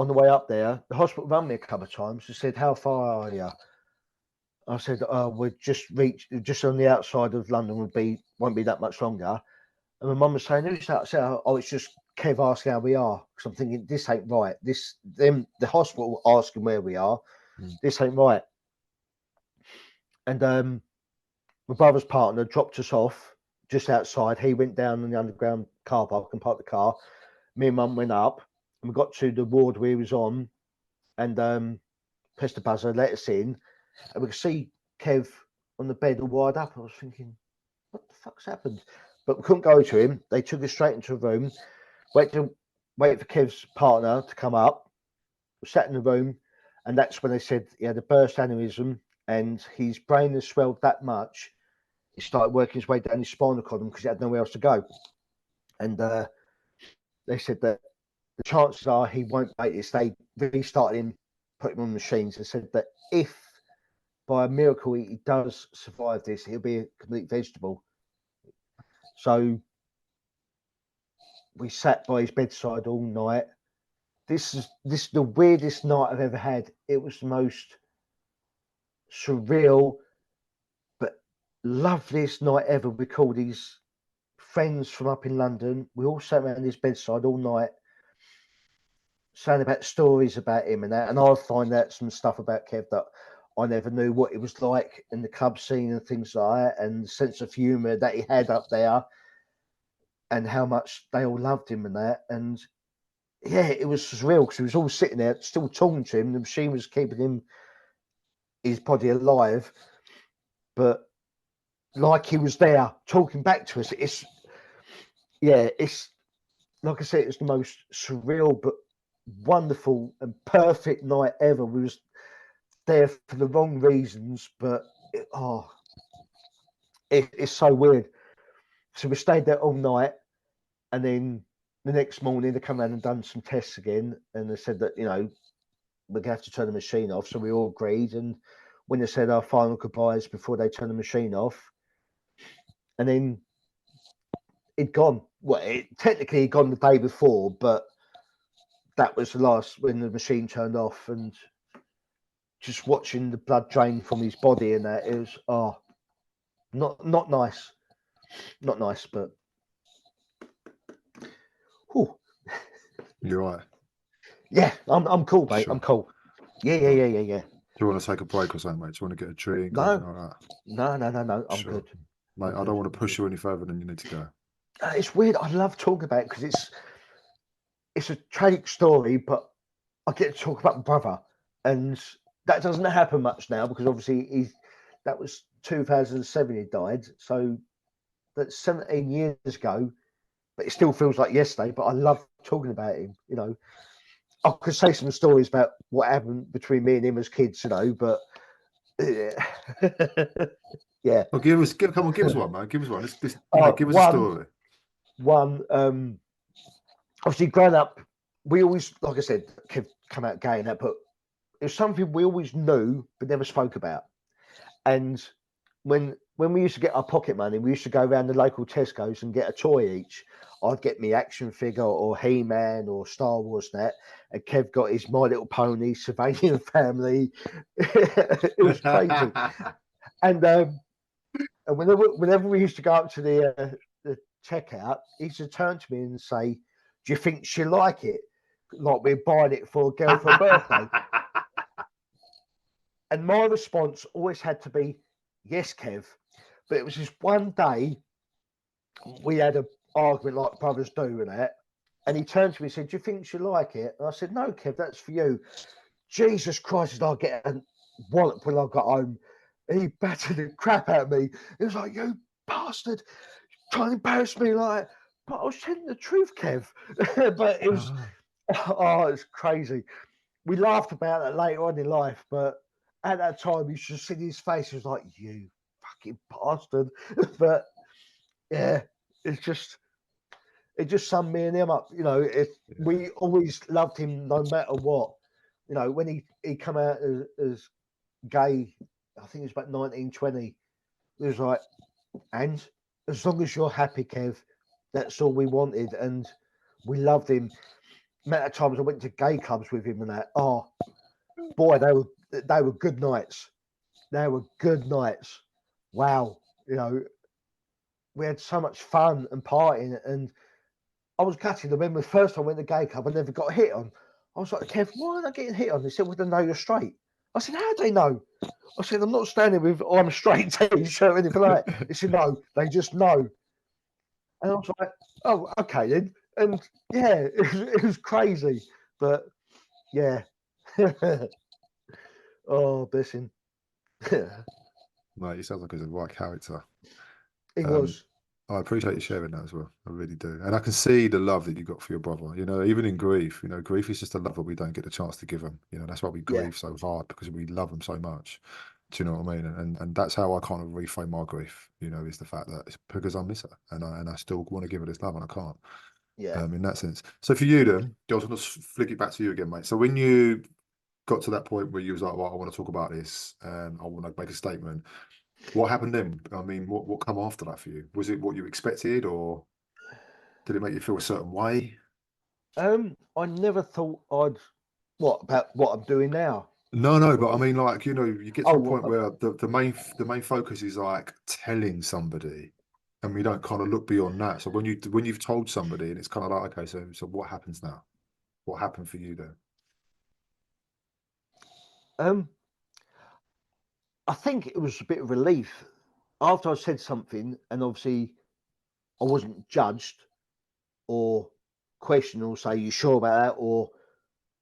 the way up there, the hospital rang me a couple of times and said, "How far are you?" I said, "We're just on the outside of London. Won't be that much longer." And my mum was saying, "Who's that?" I said, "Oh, it's just Kev asking how we are." Because I'm thinking, this ain't right. The hospital asking where we are. This ain't right. And my brother's partner dropped us off just outside. He went down in the underground car park and parked the car. Me and Mum went up, and we got to the ward where he was on, and pressed the buzzer, let us in, and we could see Kev on the bed all wired up. I was thinking, what the fuck's happened? But we couldn't go to him. They took us straight into a room, wait for Kev's partner to come up. We sat in the room, and that's when they said he had a burst aneurysm, and his brain has swelled that much. He started working his way down his spinal column because he had nowhere else to go. And they said that the chances are he won't make this. They restarted him, put him on machines, and said that if by a miracle he does survive this, he'll be a complete vegetable. So we sat by his bedside all night. This is the weirdest night I've ever had. It was the most surreal but loveliest night ever. We called his friends from up in London. We all sat around his bedside all night, saying about stories about him and that. And I'll find out some stuff about Kev that I never knew, what it was like in the club scene and things like that, and the sense of humour that he had up there, and how much they all loved him and that. And yeah, it was surreal because he was all sitting there still talking to him. The machine was keeping his body alive, but like he was there talking back to us. It's like I said, it's the most surreal but wonderful and perfect night ever. We was there for the wrong reasons, but it's so weird. So we stayed there all night, and then the next morning they come around and done some tests again, and they said that, you know, we're gonna have to turn the machine off. So we all agreed, and when they said our final goodbyes before they turned the machine off, and then it'd gone. Well, technically he'd gone the day before, but that was the last when the machine turned off, and just watching the blood drain from his body and that, it was not nice. not nice, but whew. You're right. Yeah, I'm cool, mate. Sure. I'm cool. Yeah. Do you want to take a break or something, mate? Do you want to get a drink or anything like that? No. I'm Sure. good. Mate, I don't want to push you any further than you need to go. It's weird. I love talking about it because it's a tragic story, but I get to talk about my brother, and that doesn't happen much now because obviously that was 2007 he died, so that's 17 years ago, but it still feels like yesterday. But I love talking about him. You know, I could say some stories about what happened between me and him as kids. You know, but yeah. Well, give us one, man. Give us one. Give us a One, story. obviously growing up, we always, like I said, come out gay and that, but it was something we always knew but never spoke about. And when we used to get our pocket money, we used to go around the local Tesco's and get a toy each. I'd get me action figure or He-Man or Star Wars and that, and Kev got his My Little Pony, Surveillant Family. It was crazy. And whenever we used to go up to the checkout, he used to turn to me and say, "Do you think she'll like it? Like we're buying it for a girl for her birthday?" And my response always had to be, "Yes, Kev." But it was just one day we had an argument like brothers do and that. And he turned to me and said, "Do you think she'll like it?" And I said, "No, Kev, that's for you." Jesus Christ, did I get a wallop when I got home? And he battered the crap out of me. He was like, "You bastard, trying to embarrass me like." But I was telling the truth, Kev. But it was, it's crazy. We laughed about it later on in life, but at that time, you should see his face. He was like, "You fucking bastard." But yeah, it just summed me and him up. You know, we always loved him no matter what. You know, when he come out as gay, I think it was about 1920. It was like, and as long as you're happy, Kev, that's all we wanted, and we loved him. Amount of times I went to gay clubs with him and that. Oh boy, they were good nights. They were good nights. Wow, you know, we had so much fun and partying, and I was gutted. I remember the first time I went to gay club, I never got hit on. I was like, "Kev, why am I getting hit on?" They said, "Well, they know you're straight." I said, "How do they know?" I said, "I'm not standing with I'm straight t-shirt or anything like that." They said, "No, they just know." And I was like, "Oh, okay then." And yeah, it was crazy, but yeah. Oh, bless him. Mate, you sound like he's a right character. He Um, was. I appreciate you sharing that as well. I really do. And I can see the love that you got for your brother. You know, even in grief, you know, grief is just a love that we don't get the chance to give him. You know, that's why we Yeah, grieve so hard because we love them so much. Do you know what I mean? And that's how I kind of reframe my grief, you know, is the fact that it's because I miss her and I still want to give her this love and I can't, yeah. in that sense. So for you then, I was going to flick it back to you again, mate. So when you got to that point where you was like, well, I want to talk about this and I want to make a statement. What happened then? I mean, what come after that for you? Was it what you expected, or did it make you feel a certain way? I never thought I'd what about what I'm doing now. No, but I mean, like, you know, you get to a point Oh, where the main focus is like telling somebody, and we don't kind of look beyond that. So when you've told somebody, and it's kind of like, okay, so what happens now? What happened for you then? um, I think it was a bit of relief after I said something, and obviously I wasn't judged or questioned or say, "You sure about that?" or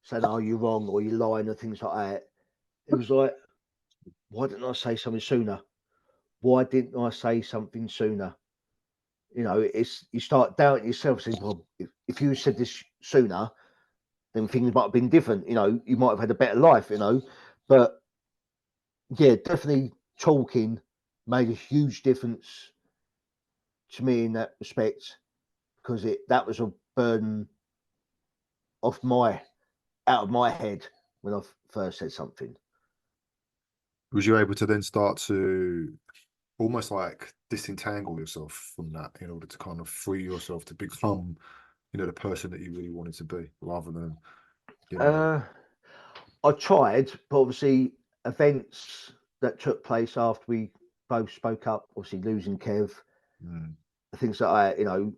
said, "Oh, you're wrong," or "You're lying," or things like that. It was like, why didn't I say something sooner? Why didn't I say something sooner? You know, it's you start doubting yourself, saying, "Well, if you said this sooner, then things might have been different. You know, you might have had a better life. You know." But yeah, definitely talking made a huge difference to me in that respect because that was a burden off my out of my head when I first said something. Was you able to then start to almost like disentangle yourself from that in order to kind of free yourself to become, you know, the person that you really wanted to be, rather than, you know, Uh, I tried, but obviously events that took place after we both spoke up, obviously losing Kev, things like that,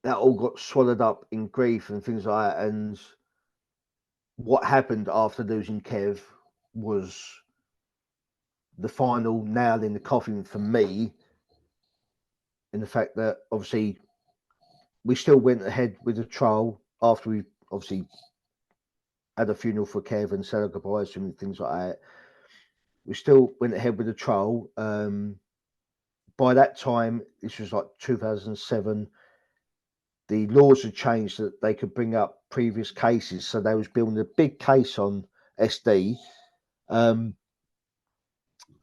that all got swallowed up in grief and things like that. And what happened after losing Kev was the final nail in the coffin for me, in the fact that obviously we still went ahead with the trial after we obviously had a funeral for Kev and said our goodbyes to him and things like that. We still went ahead with the trial. By that time, this was like 2007, the laws had changed that they could bring up previous cases. So they was building a big case on SD.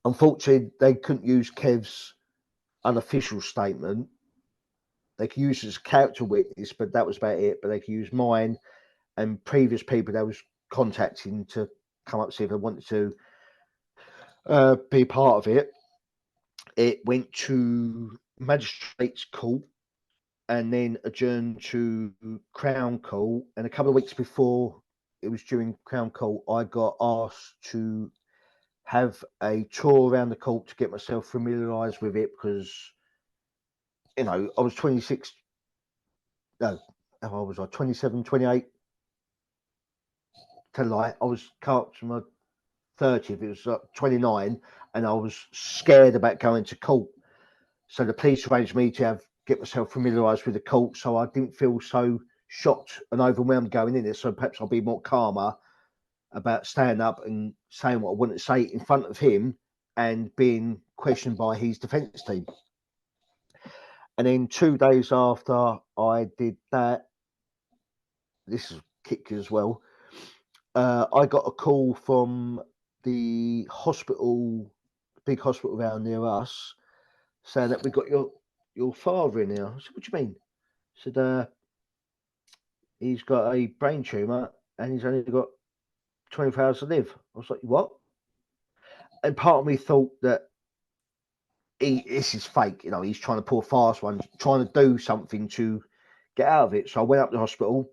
Unfortunately, they couldn't use Kev's unofficial statement. They could use it as a character witness, but that was about it. But they could use mine and previous people they was contacting to come up, see if they wanted to be part of it. It went to magistrates court and then adjourned to Crown Court. And a couple of weeks before it was during Crown Court, I got asked to have a tour around the court to get myself familiarised with it, because I was 26. No, how old was I? 27, 28. To lie, I was cut to my 30th. It was 29, and I was scared about going to court. So the police arranged me to get myself familiarised with the court, so I didn't feel so shocked and overwhelmed going in there. So perhaps I'll be more calmer about standing up and saying what I wanted to say in front of him and being questioned by his defence team. And then 2 days after I did that, this is kick as well, I got a call from the hospital, big hospital around near us, saying that we got your father in here. I said, what do you mean? I said, he's got a brain tumour and he's only got 24 hours to live. I was like, what? And part of me thought that this is fake. He's trying to pull a fast one, trying to do something to get out of it. So I went up to the hospital,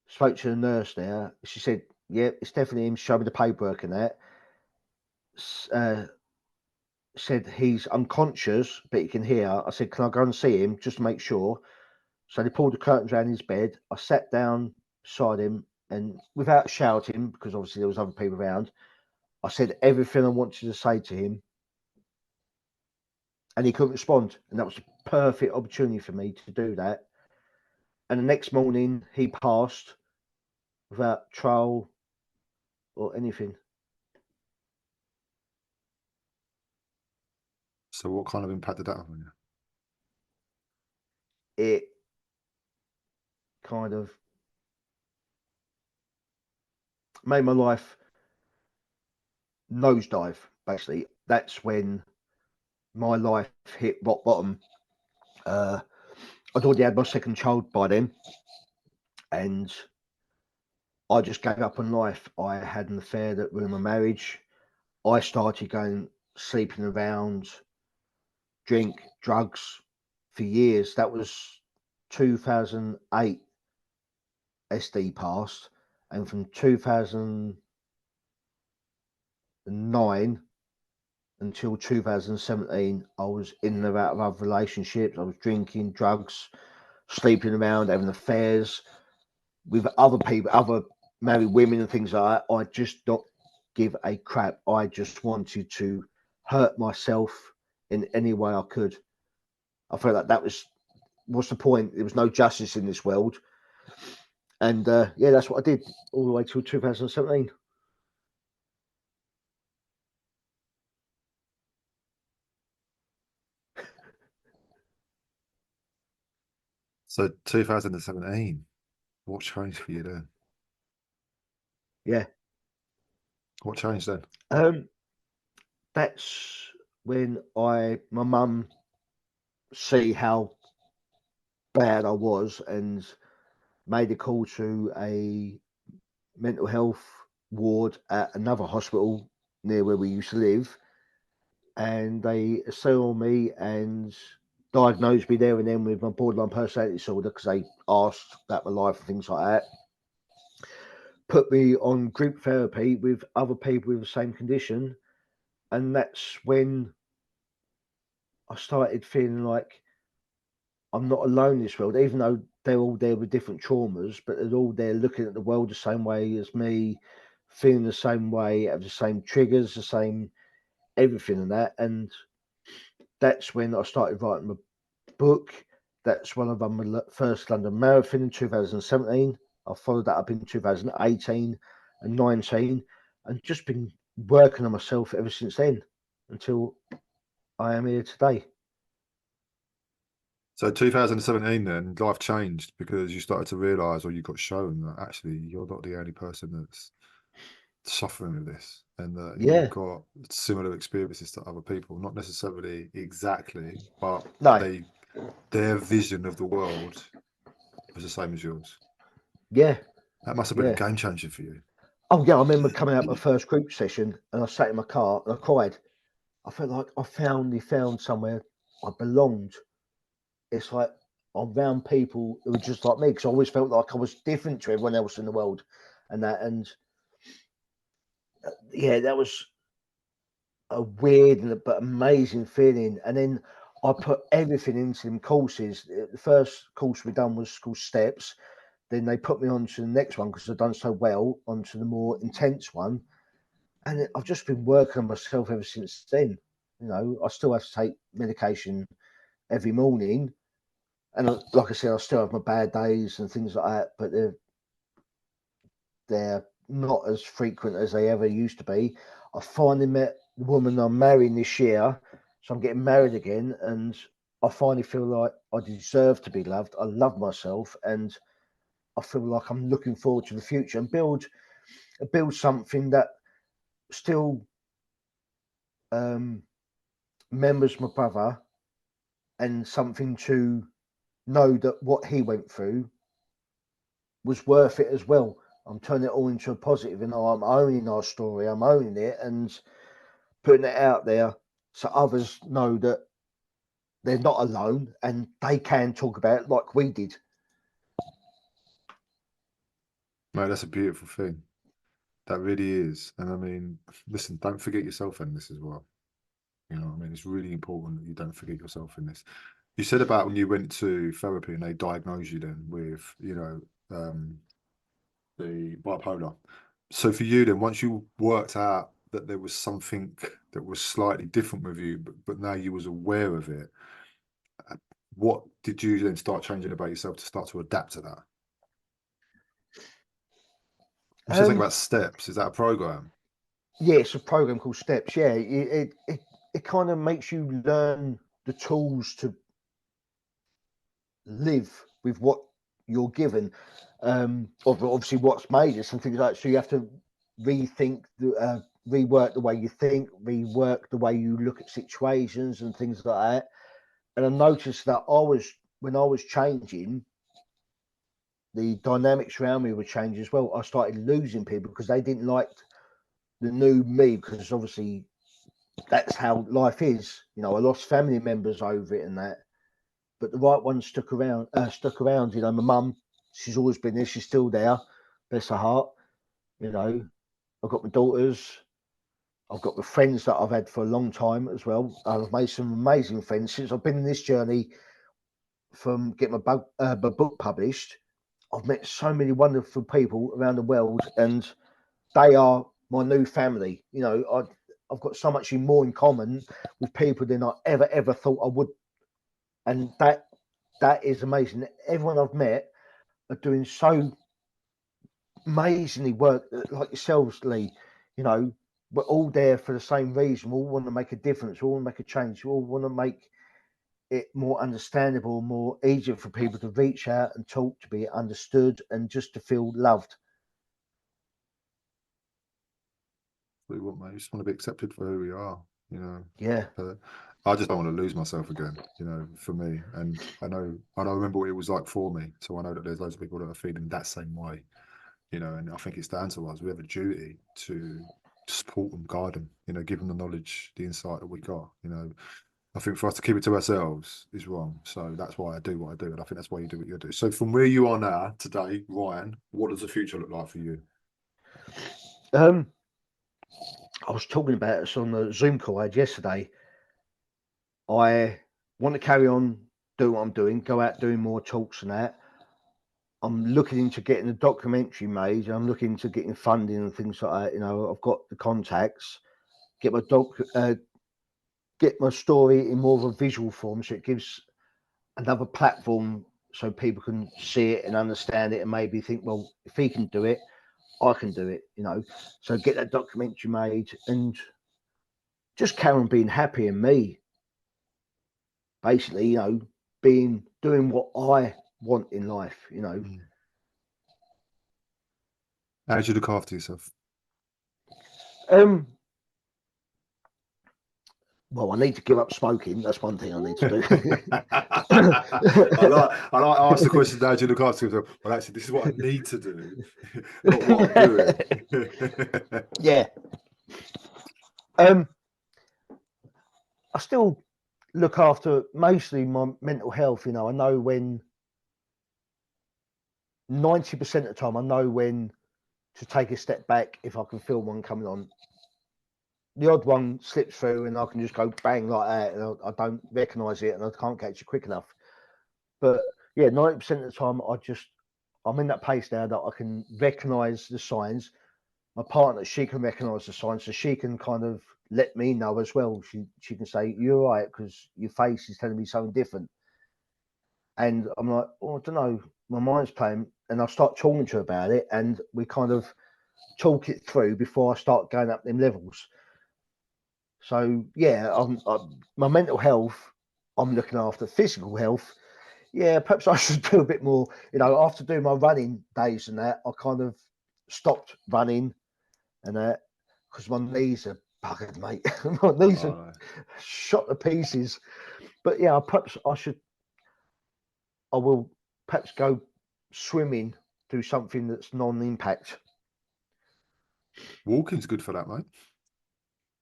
spoke to the nurse there. She said, yeah, it's definitely him. Showed me the paperwork and that. Said he's unconscious, but he can hear. I said, can I go and see him just to make sure? So they pulled the curtains around his bed. I sat down beside him, and without shouting, because obviously there was other people around, I said everything I wanted to say to him, and he couldn't respond. And that was a perfect opportunity for me to do that. And the next morning, he passed without trial or anything. So what kind of impact did that have on you? It kind of made my life nosedive, basically. That's when my life hit rock bottom. I'd already had my second child by then, and I just gave up on life. I had an affair that ruined my marriage. I started going sleeping around, drink, drugs for years. That was 2008 SD passed, and from 2009 until 2017, I was in and out of other relationships. I was drinking, drugs, sleeping around, having affairs with other people, other married women and things like that. I just don't give a crap. I just wanted to hurt myself in any way I could. I felt like that was, what's the point? There was no justice in this world. And yeah, that's what I did all the way till 2017. So 2017, what changed for you then? Yeah. What changed then? That's when my mum see how bad I was and made a call to a mental health ward at another hospital near where we used to live, and they saw me and diagnosed me there and then with my borderline personality disorder, because they asked about my life and things like that. Put me on group therapy with other people with the same condition, And that's when I started feeling like I'm not alone in this world, even though they're all there with different traumas, but they're all there looking at the world the same way as me, feeling the same way, have the same triggers, the same everything and that. And that's when I started writing my book. That's when I run my first London Marathon in 2017. I followed that up in 2018 and 19, and just been working on myself ever since then until I am here today. So 2017, then life changed because you started to realise, or you got shown that actually you're not the only person that's suffering with this, and that you've Yeah, got similar experiences to other people, not necessarily exactly, but no, their vision of the world was the same as yours. yeah, That must have been a yeah. game changer for you. Oh yeah, I remember coming out my first group session and I sat in my car and I cried. I felt like I finally found somewhere I belonged. It's like I'm around people who are just like me because I always felt like I was different to everyone else in the world, and that. And yeah, that was a weird but amazing feeling. And then I put everything into them courses. The first course we done was called Steps. Then they put me on to the next one because I'd done so well, onto the more intense one. And I've just been working on myself ever since then. You know, I still have to take medication every morning. And like I said, I still have my bad days and things like that, but they're not as frequent as they ever used to be. I finally met the woman I'm marrying this year, so I'm getting married again, and I finally feel like I deserve to be loved. I love myself, and I feel like I'm looking forward to the future and build something that still remembers my brother, and something to know that what he went through was worth it as well. I'm turning it all into a positive, and I'm owning our story. I'm owning it and putting it out there so others know that they're not alone and they can talk about it like we did. Mate, that's a beautiful thing. That really is. And I mean, listen, don't forget yourself in this as well. You know what I mean? It's really important that you don't forget yourself in this. You said about when you went to therapy and they diagnosed you then with, the bipolar. So for you then, once you worked out that there was something that was slightly different with you, but now you was aware of it, what did you then start changing about yourself to start to adapt to that? You said something Um, about steps. Is that a program? yeah, it's a program called Steps. Yeah, it kind of makes you learn the tools to live with what you're given. Obviously, what's made us and things like that. So you have to rethink, rework the way you think, rework the way you look at situations and things like that. And I noticed that when I was changing, the dynamics around me would change as well. I started losing people because they didn't like the new me because obviously that's how life is. You know, I lost family members over it and that, but the right ones stuck around. Stuck around. You know, my mum, she's always been there. She's still there. Bless her heart. You know, I've got my daughters. I've got the friends that I've had for a long time as well. I've made some amazing friends since I've been in this journey from getting my book published. I've met so many wonderful people around the world, and they are my new family. You know, I've got so much more in common with people than I ever thought I would, and that is amazing. Everyone I've met are doing so amazingly work, like yourselves, Lee. You know, we're all there for the same reason. We all want to make a difference. We all want to make a change. We all want to make it more understandable, more easier for people to reach out and talk, to be understood, and just to feel loved. We want, mate. We just want to be accepted for who we are, you know. Yeah, But I just don't want to lose myself again, you know, for me. And I remember what it was like for me. So I know that there's loads of people that are feeling that same way, you know, and I think it's down to us. We have a duty to support them, guide them, you know, give them the knowledge, the insight that we got, you know. I think for us to keep it to ourselves is wrong. So that's why I do what I do. And I think that's why you do what you do. So from where you are now today, Ryan, what does the future look like for you? um, I was talking about this on the Zoom call I had yesterday. I want to carry on, do what I'm doing, go out doing more talks and that. I'm looking into getting a documentary made. I'm looking into getting funding and things like that. You know, I've got the contacts. Get my story in more of a visual form, so it gives another platform so people can see it and understand it, and maybe think, well, if he can do it, I can do it. You know, so get that documentary made and just carry on being happy in me. Basically, you know, doing what I want in life. You know. How do you look after yourself? Well, I need to give up smoking. That's one thing I need to do. I like ask the question, how do you look after yourself? Well, actually, this is what I need to do, not what I'm doing. Yeah. I still look after mostly my mental health. You know, I know when 90% of the time, I know when to take a step back if I can feel one coming on. The odd one slips through and I can just go bang like that, and I don't recognise it and I can't catch it quick enough. But yeah, 90% of the time, I'm in that place now that I can recognise the signs. My partner, she can recognise the signs, so she can kind of let me know as well. She can say, "You're right," because your face is telling me something different. And I'm like, "Oh, I don't know." My mind's playing, and I start talking to her about it, and we kind of talk it through before I start going up them levels. So yeah, my mental health, I'm looking after. Physical health, yeah, perhaps I should do a bit more. You know, after doing my running days and that, I kind of stopped running and that because my knees are buggered, mate. My knees are shot to pieces. But yeah, perhaps I will perhaps go swimming, do something that's non-impact. Walking's good for that, mate.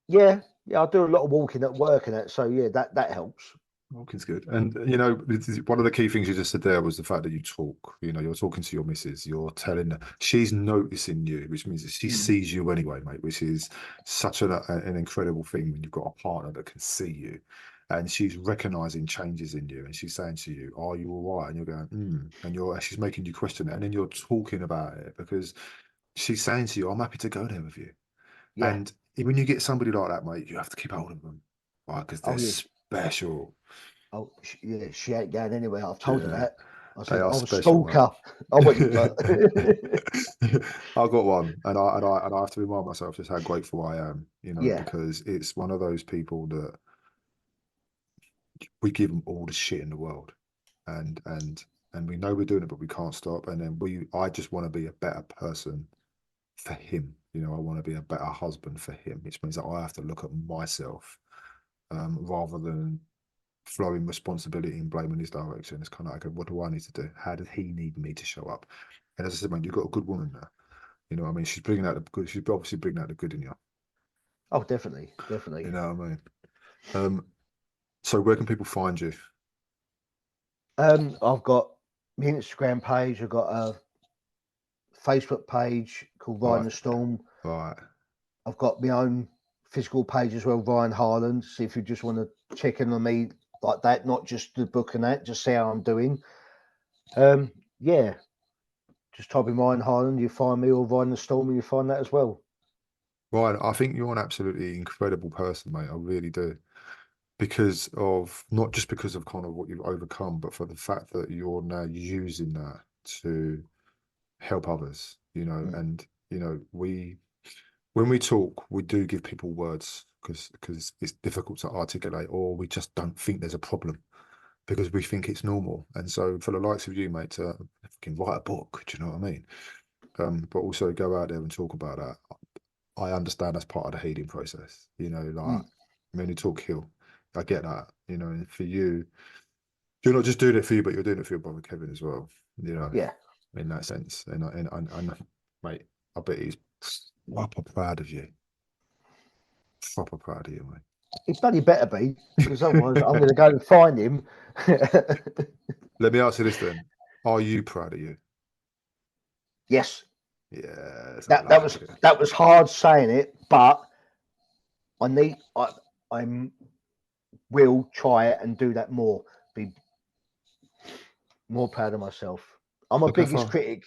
Yeah, I do a lot of walking at work and that, so yeah, that helps. Walking's good. And, you know, one of the key things you just said there was the fact that you talk. You know, you're talking to your missus, you're telling her, she's noticing you, which means that she sees you anyway, mate, which is such an incredible thing when you've got a partner that can see you. And she's recognizing changes in you, and she's saying to you, "Are you all right?" And you're going, and she's making you question it, and then you're talking about it because she's saying to you, "I'm happy to go there with you." Yeah. And when you get somebody like that, mate, you have to keep hold of them, right? Because they're special. Oh, yeah, she ain't going anywhere. I've told her that. I said, They are I was special, stalker. I wouldn't, but I've got one, and I have to remind myself just how grateful I am, you know, yeah, because it's one of those people that we give them all the shit in the world, and we know we're doing it, but we can't stop. And then I just want to be a better person for him. You know, I want to be a better husband for him, which means that I have to look at myself rather than throwing responsibility and blame in his direction. It's kind of like, what do I need to do? How does he need me to show up? And as I said, man, you've got a good woman there. You know what I mean? She's bringing out the good. She's obviously bringing out the good in you. oh, definitely. You know what I mean? So where can people find you? I've got my Instagram page. I've got a Facebook page called Ryan the Storm. Right. I've got my own physical page as well, Ryan Harland. So if you just want to check in on me like that, not just the book and that, just see how I'm doing. Yeah, just type in Ryan Harland, you find me, or Ryan the Storm, and you find that as well. Ryan, I think you're an absolutely incredible person, mate. I really do. Because of not just because of kind of what you've overcome, but for the fact that you're now using that to help others, you know, and you know, when we talk, we do give people words because it's difficult to articulate, or we just don't think there's a problem because we think it's normal. And so for the likes of you, mate, to fucking write a book, do you know what I mean? But also go out there and talk about that. I understand that's part of the healing process, you know, like when you talk heal, I get that, you know, and for you, you're not just doing it for you, but you're doing it for your brother Kevin as well, you know, in that sense. And mate, I bet he's proper proud of you. Proper proud of you, mate. He bloody better be, because otherwise I'm going to go and find him. Let me ask you this then. Are you proud of you? Yes. Yes. That was hard saying it, but I'm will try it and do that more. Be more proud of myself. I'm my Look how biggest far, critic.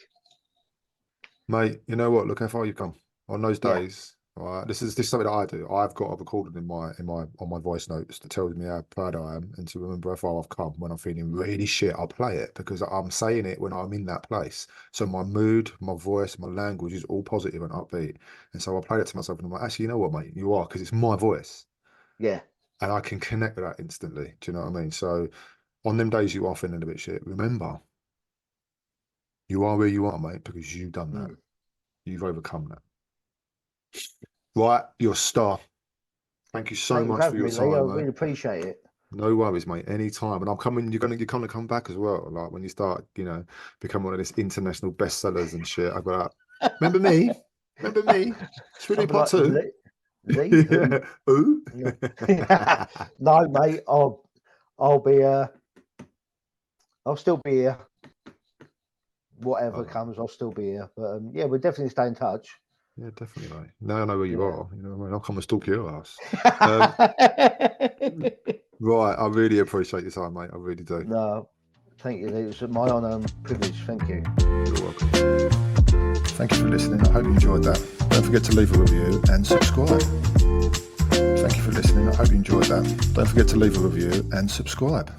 mate. You know what? Look how far you've come on those Yeah. days. All right, this is something that I do. I've got a recording on my voice notes that tells me how proud I am and to remember how far I've come. When I'm feeling really shit, I'll play it because I'm saying it when I'm in that place. So my mood, my voice, my language is all positive and upbeat. And so I play it to myself and I'm like, actually, you know what, mate? You are, because it's my voice. Yeah. And I can connect with that instantly. Do you know what I mean? So on them days you are feeling a bit shit, remember, you are where you are, mate, because you've done that. You've overcome that. Right, you're a star. Thank you so Thank you for much for having your me, Lee. I time, mate. really appreciate it. No worries, mate. Anytime. And I'm coming, you're gonna come back as well. Like when you start, become one of this international bestsellers and shit. I've got that. Remember me? Remember me? Should we I'll do be part like, two? Lee who? Yeah. Ooh. Yeah. No, mate. I'll be I'll still be here. Whatever Oh, comes, I'll still be here. But yeah, we'll definitely stay in touch. yeah, definitely, mate. Now I know where you Yeah. are. You know what I mean? I'll come and stalk your ass. Right. I really appreciate your time, mate. I really do. No, thank you. It was my honour and privilege. Thank you. You're welcome. Thank you for listening. I hope you enjoyed that. Don't forget to leave a review and subscribe. Thank you for listening. I hope you enjoyed that. Don't forget to leave a review and subscribe.